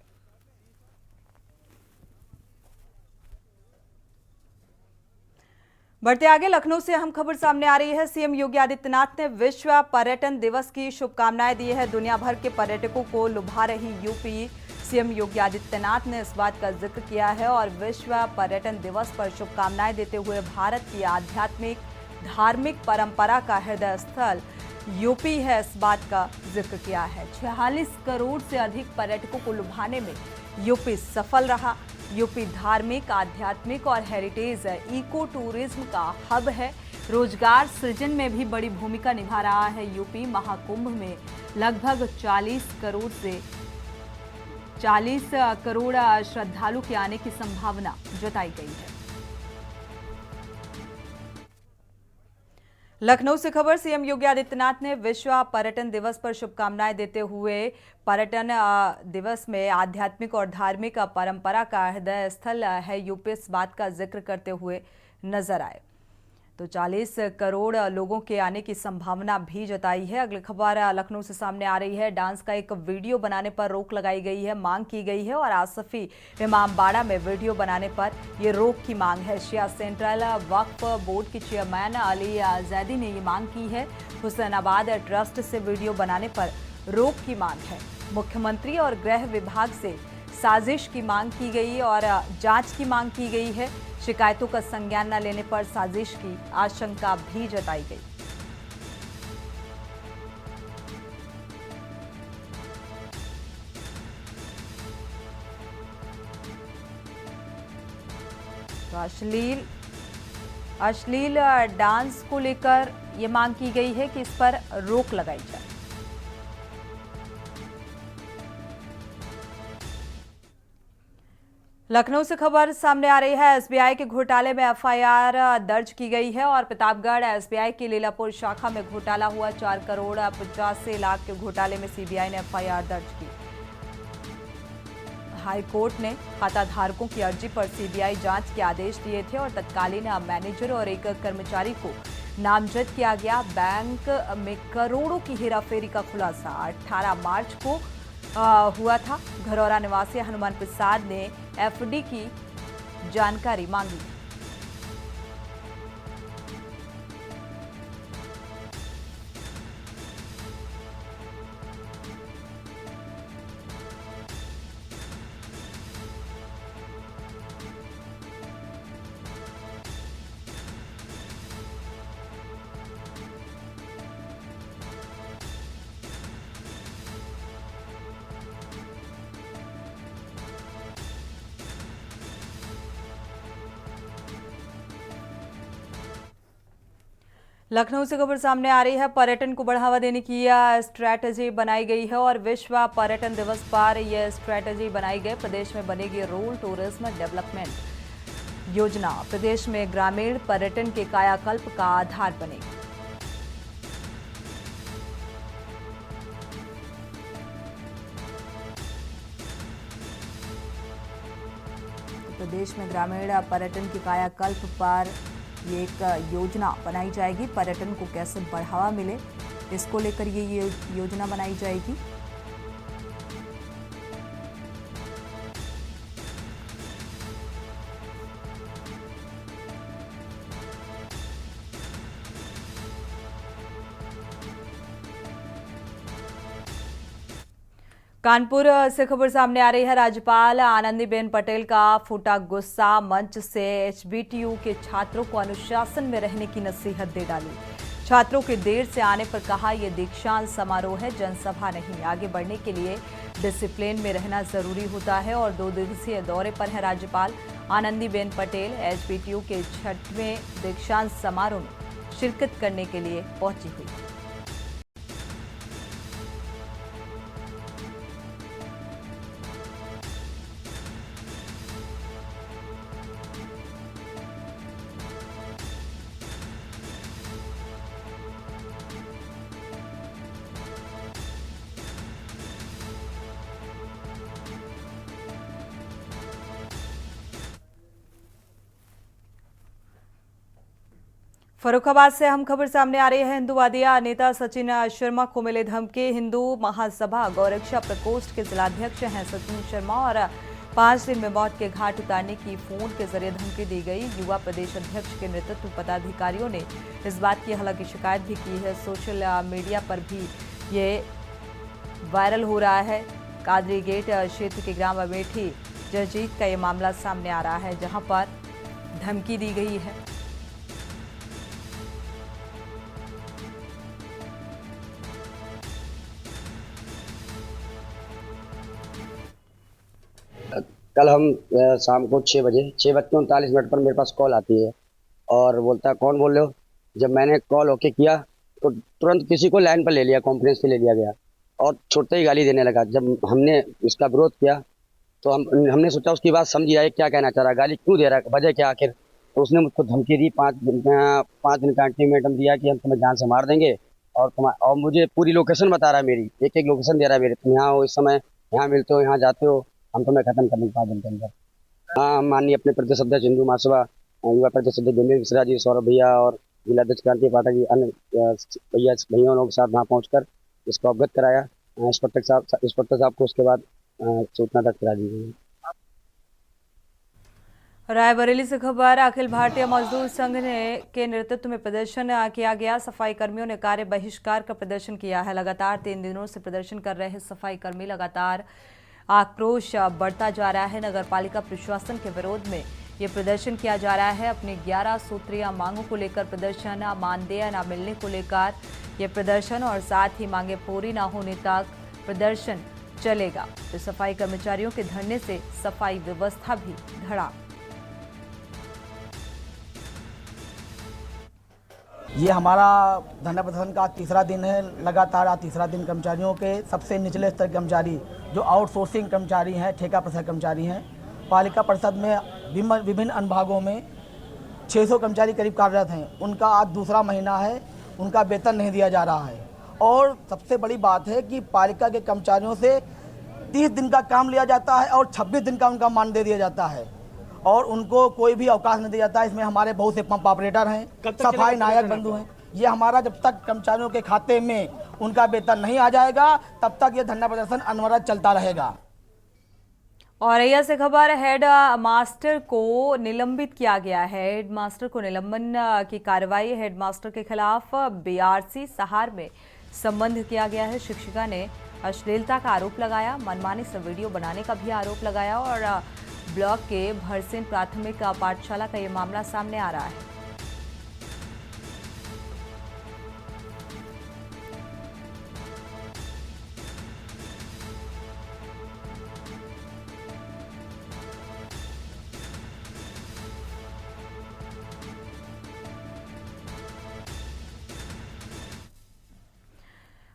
बढ़ते आगे, लखनऊ से अहम खबर सामने आ रही है। सीएम योगी आदित्यनाथ ने विश्व पर्यटन दिवस की शुभकामनाएं दी है। दुनिया भर के पर्यटकों को लुभा रही यूपी, सीएम योगी आदित्यनाथ ने इस बात का जिक्र किया है और विश्व पर्यटन दिवस पर शुभकामनाएं देते हुए भारत की आध्यात्मिक धार्मिक परंपरा का हृदय स्थल यूपी है, इस बात का जिक्र किया है। 46 करोड़ से अधिक पर्यटकों को लुभाने में यूपी सफल रहा। यूपी धार्मिक, आध्यात्मिक और हेरिटेज इको टूरिज्म का हब है। रोजगार सृजन में भी बड़ी भूमिका निभा रहा है यूपी। महाकुंभ में लगभग 40 करोड़ श्रद्धालु के आने की संभावना जताई गई है। लखनऊ से खबर, सीएम योगी आदित्यनाथ ने विश्व पर्यटन दिवस पर शुभकामनाएं देते हुए पर्यटन दिवस में आध्यात्मिक और धार्मिक परंपरा का हृदय स्थल है यूपी, इस बात का जिक्र करते हुए नजर आए। तो 40 करोड़ लोगों के आने की संभावना भी जताई है। अगली खबर लखनऊ से सामने आ रही है। डांस का एक वीडियो बनाने पर रोक लगाई गई है, मांग की गई है और आसफी इमामबाड़ा में वीडियो बनाने पर ये रोक की मांग है। शिया सेंट्रल वक्फ बोर्ड के चेयरमैन अली जैदी ने ये मांग की है। हुसैनाबाद ट्रस्ट से वीडियो बनाने पर रोक की मांग है। मुख्यमंत्री और गृह विभाग से साजिश की मांग की गई और जांच की मांग की गई है। शिकायतों का संज्ञान न लेने पर साजिश की आशंका भी जताई गई। तो अश्लील डांस को लेकर यह मांग की गई है कि इस पर रोक लगाई जाए। लखनऊ से खबर सामने आ रही है। एसबीआई के घोटाले में एफआईआर दर्ज की गई है और प्रतापगढ़ एसबीआई की लीलापुर शाखा में घोटाला हुआ। 4 करोड़ 85 लाख के घोटाले में सीबीआई ने एफआईआर दर्ज की। हाईकोर्ट ने खाता धारकों की अर्जी पर सीबीआई जांच के आदेश दिए थे और तत्कालीन मैनेजर और एक कर्मचारी को नामजद किया गया। बैंक में करोड़ों की हेराफेरी का खुलासा 18 मार्च को हुआ था। घरौरा निवासी हनुमान प्रसाद ने एफडी की जानकारी मांगी। लखनऊ से खबर सामने आ रही है। पर्यटन को बढ़ावा देने की यह स्ट्रैटेजी बनाई गई है और विश्व पर्यटन दिवस पर यह स्ट्रैटेजी बनाई गई। प्रदेश में बनेगी रूरल टूरिज्म डेवलपमेंट योजना, प्रदेश में ग्रामीण पर्यटन के कायाकल्प का आधार बनेगी। प्रदेश में ग्रामीण पर्यटन के कायाकल्प पर ये एक योजना बनाई जाएगी। पर्यटन को कैसे बढ़ावा मिले, इसको लेकर ये योजना बनाई जाएगी। कानपुर से खबर सामने आ रही है। राज्यपाल आनंदीबेन पटेल का फूटा गुस्सा, मंच से एचबीटीयू के छात्रों को अनुशासन में रहने की नसीहत दे डाली। छात्रों के देर से आने पर कहा यह दीक्षांत समारोह है, जनसभा नहीं। आगे बढ़ने के लिए डिसिप्लिन में रहना जरूरी होता है। और 2 दिवसीय दौरे पर है राज्यपाल आनंदीबेन पटेल। एचबीटीयू के 6वें दीक्षांत समारोह में शिरकत करने के लिए पहुंची हुई। फर्रुखाबाद से हम खबर सामने आ रही है। हिंदूवादी नेता सचिन शर्मा को मिले धमकी। हिंदू महासभा गौरक्षा प्रकोष्ठ के जिलाध्यक्ष हैं सचिन शर्मा और 5 दिन में मौत के घाट उतारने की फोन के जरिए धमकी दी गई। युवा प्रदेश अध्यक्ष के नेतृत्व पदाधिकारियों ने इस बात की हालांकि शिकायत भी की है। सोशल मीडिया पर भी ये वायरल हो रहा है। कादरी गेट क्षेत्र के ग्राम अमेठी जजीत का ये मामला सामने आ रहा है, जहां पर धमकी दी गई है। कल हम शाम को 6 बजे 6:39 पर मेरे पास कॉल आती है और बोलता है कौन बोल रहे हो। जब मैंने कॉल ओके किया तो तुरंत किसी को लाइन पर ले लिया, कॉन्फ्रेंस पे ले लिया गया और छोड़ते ही गाली देने लगा। जब हमने इसका विरोध किया तो हमने सोचा उसकी बात समझी आए, क्या कहना चाह रहा, गाली क्यों दे रहा है, वजह क्या आखिर। तो उसने मुझको धमकी दी, 5 दिन का अल्टीमेटम दिया कि हम तुम्हें जान से मार देंगे और मुझे पूरी लोकेशन बता रहा है, मेरी एक लोकेशन दे रहा है मेरे, तुम यहाँ हो, इस समय यहाँ मिलते हो, यहाँ जाते हो, हम तुम्हें खत्म करने 5 दिन के अंदर। हाँ, हम माननीय अपने प्रदेश अध्यक्ष हिंदू महासभा युवा प्रदेश अध्यक्ष गंभीर मिश्रा जी, सौरभ भैया और जिलाध्यक्ष क्रांति पाठक जी, अन्य भैया लोगों के साथ वहाँ पहुँचकर इसको अवगत कराया। इंस्पेक्टर साहब को उसके बाद सूचना दर्ज करा दी गई। रायबरेली से खबर, अखिल भारतीय मजदूर संघ के नेतृत्व में प्रदर्शन किया गया। सफाई कर्मियों ने कार्य बहिष्कार का प्रदर्शन किया है। लगातार 3 दिनों से प्रदर्शन कर रहे सफाई कर्मी लगातार आक्रोश बढ़ता जा रहा है। नगर पालिका प्रशासन के विरोध में ये प्रदर्शन किया जा रहा है। अपनी 11 सूत्रीय मांगों को लेकर प्रदर्शन, मानदेय न मिलने को लेकर ये प्रदर्शन और साथ ही मांगे पूरी न होने तक प्रदर्शन चलेगा। तो सफाई कर्मचारियों के धरने से सफाई व्यवस्था भी धड़ा। ये हमारा धरना प्रदर्शन का तीसरा दिन है। लगातार आज तीसरा दिन कर्मचारियों के सबसे निचले स्तर के कर्मचारी जो आउटसोर्सिंग कर्मचारी हैं, ठेका प्रसार कर्मचारी हैं, पालिका परिषद में विभिन्न अनुभागों में 600 कर्मचारी करीब कार्यरत हैं। उनका आज दूसरा महीना है, उनका वेतन नहीं दिया जा रहा है। और सबसे बड़ी बात है कि पालिका के कर्मचारियों से 30 दिन का काम लिया जाता है और 26 दिन का उनका मानदेय दिया जाता है और उनको कोई भी अवकाश नहीं दिया जाता है। इसमें हमारे बहुत से पंप ऑपरेटर हैं, सफाई नायक बंधु हैं। ये हमारा जब तक कर्मचारियों के खाते में उनका वेतन नहीं आ जाएगा तब तक ये धरना प्रदर्शन अनवरत चलता रहेगा। औरैया से खबर, हेड मास्टर को निलंबित किया गया है। हेड मास्टर को निलंबन की कार्रवाई हेड मास्टर के खिलाफ बीआरसी सहार में संबंध किया गया है। शिक्षिका ने अश्लीलता का आरोप लगाया, मनमानी से वीडियो बनाने का भी आरोप लगाया और ब्लॉक के भरसेन प्राथमिक पाठशाला का ये मामला सामने आ रहा है।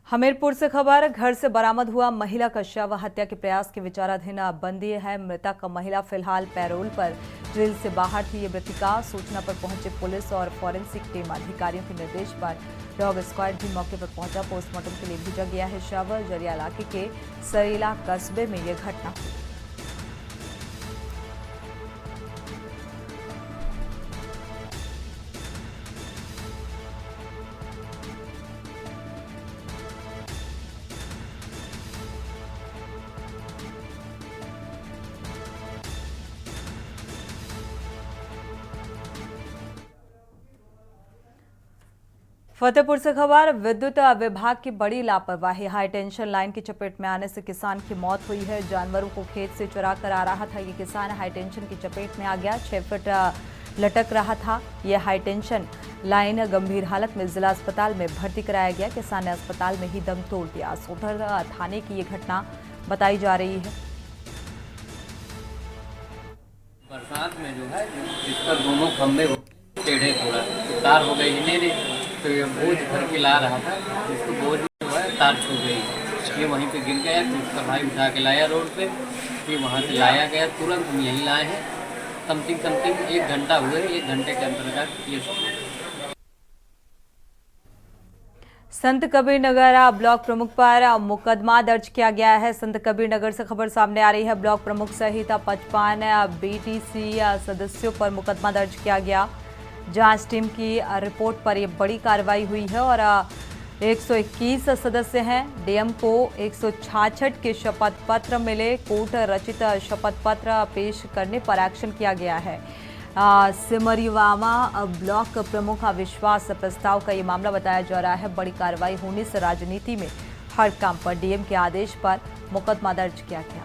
हमीरपुर से खबर, घर से बरामद हुआ महिला का शव, हत्या के प्रयास के विचाराधीन बंदी है। मृतक महिला फिलहाल पैरोल पर जेल से बाहर थी। ये मृतिका सूचना पर पहुंचे पुलिस और फॉरेंसिक टीम अधिकारियों के निर्देश पर डॉग स्क्वाड भी मौके पर पहुंचा। पोस्टमार्टम के लिए भेजा गया है शव। जरिया इलाके के सरेला कस्बे में यह घटना हुई। फतेहपुर से खबर, विद्युत विभाग की बड़ी लापरवाही, हाई टेंशन लाइन की चपेट में आने से किसान की मौत हुई है। जानवरों को खेत से चुरा कर आ रहा था ये किसान हाई टेंशन की चपेट में आ गया। 6 फीट लटक रहा था ये हाई टेंशन लाइन। गंभीर हालत में जिला अस्पताल में भर्ती कराया गया। किसान ने अस्पताल में ही दम तोड़ दिया। सोधर थाने की ये घटना बताई जा रही है। बरसात में जो है इस पर दोनों खंभे टेढ़े थोड़ा तार हो गई हिले, तो ये बोझ भर के ला रहा था, इसको बोझ जो है तार छू गई, ये वहीं पे गिर गया। तो उसका भाई उठा के लाया रोड पे, फिर वहाँ से लाया गया। तुरंत हम यहीं लाए हैं। समथिंग 1 घंटा हुए, 1 घंटे के अंतर्गत ये संत कबीर नगर ब्लॉक प्रमुख पर मुकदमा दर्ज किया गया है। संत कबीर नगर से खबर सामने आ रही है। ब्लॉक प्रमुख सहित 55 बीटीसी सदस्यों पर मुकदमा दर्ज किया गया। जांच टीम की रिपोर्ट पर यह बड़ी कार्रवाई हुई है और 121 सदस्य हैं। डीएम को 166 के शपथ पत्र मिले। कोर्ट रचित शपथ पत्र पेश करने पर एक्शन किया गया है। सिमरीवामा ब्लॉक प्रमुख विश्वास प्रस्ताव का ये मामला बताया जा रहा है। बड़ी कार्रवाई होने से राजनीति में हर काम पर डीएम के आदेश पर मुकदमा दर्ज किया गया।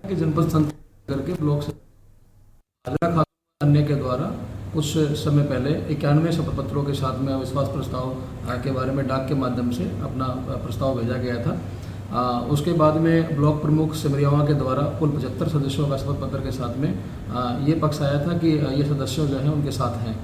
के जनपद संत करके ब्लॉक से अन्य के द्वारा कुछ समय पहले 91 शपथ पत्रों के साथ में अविश्वास प्रस्ताव के बारे में डाक के माध्यम से अपना प्रस्ताव भेजा गया था। उसके बाद में ब्लॉक प्रमुख सिमरियावा के द्वारा कुल 75 सदस्यों का शपथ पत्र के साथ में ये पक्ष आया था कि ये सदस्य जो हैं उनके साथ हैं।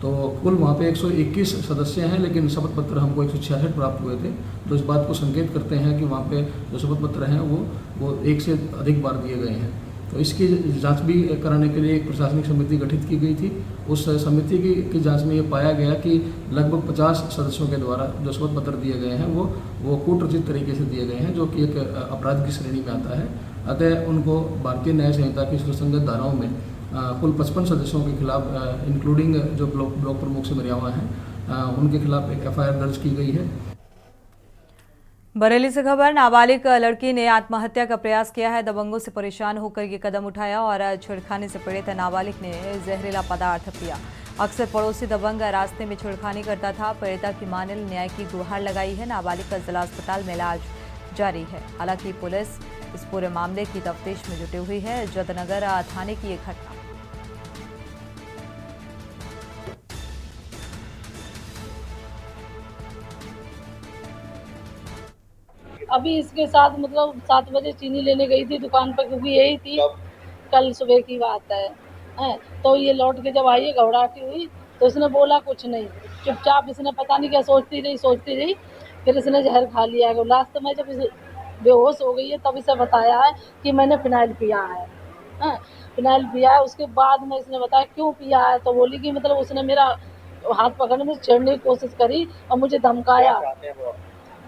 तो कुल वहाँ पे 121 सदस्य हैं, लेकिन शपथ पत्र हमको 166 प्राप्त हुए थे। तो इस बात को संकेत करते हैं कि वहाँ पे जो शपथ पत्र हैं वो 1 से अधिक बार दिए गए हैं। तो इसकी जांच भी कराने के लिए एक प्रशासनिक समिति गठित की गई थी। उस समिति की जांच में ये पाया गया कि लगभग 50 सदस्यों के द्वारा जो शपथ पत्र दिए गए हैं वो कूटरचित तरीके से दिए गए हैं, जो कि एक अपराध की श्रेणी में आता है। अतः उनको भारतीय न्याय संहिता की सुसंगत धाराओं में कुल 55 सदस्यों के खिलाफ इंक्लूडिंग जो ब्लॉक प्रमुख सिमरियावा हैं उनके खिलाफ एक एफआईआर दर्ज की गई है। बरेली से खबर, नाबालिग लड़की ने आत्महत्या का प्रयास किया है। दबंगों से परेशान होकर ये कदम उठाया और छेड़खानी से पीड़ित नाबालिग ने जहरीला पदार्थ पिया। अक्सर पड़ोसी दबंग रास्ते में छेड़खानी करता था। पीड़िता की मां ने न्याय की गुहार लगाई है। नाबालिग का जिला अस्पताल में इलाज जारी है। हालांकि पुलिस इस पूरे मामले की तफ्तीश में जुटी हुई है। जतनगर थाने की ये घटना। अभी इसके साथ मतलब 7 बजे चीनी लेने गई थी दुकान पर, क्योंकि यही थी कल सुबह की बात है। तो ये लौट के जब आई है घबराहटी हुई, तो इसने बोला कुछ नहीं, चुपचाप इसने पता नहीं क्या सोचती रही। फिर इसने जहर खा लिया है। लास्ट में जब बेहोश हो गई है तब इसे बताया है कि मैंने फिनाइल पिया है। फिनाइल पिया है। उसके बाद में इसने बताया क्यों पिया है, तो बोली कि मतलब उसने मेरा हाथ पकड़ने में छेड़ने की कोशिश करी और मुझे धमकाया।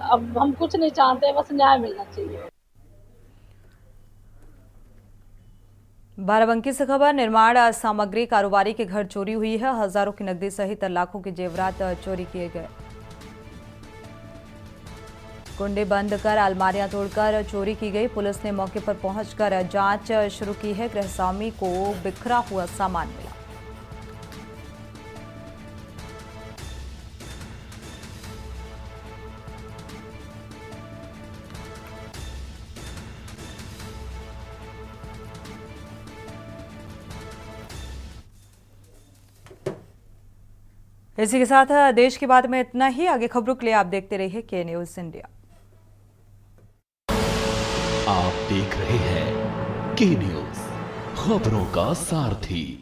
अब हम कुछ नहीं चाहते, बस न्याय मिलना चाहिए। बाराबंकी से खबर, निर्माण सामग्री कारोबारी के घर चोरी हुई है। हजारों की नकदी सहित लाखों के जेवरात चोरी किए गए। कुंडे बंद कर अलमारियां तोड़कर चोरी की गई। पुलिस ने मौके पर पहुंचकर जांच शुरू की है। गृहस्वामी को बिखरा हुआ सामान मिला। इसी के साथ देश की बात में इतना ही। आगे खबरों के लिए आप देखते रहिए के न्यूज़ इंडिया। आप देख रहे हैं के न्यूज़, खबरों का सारथी।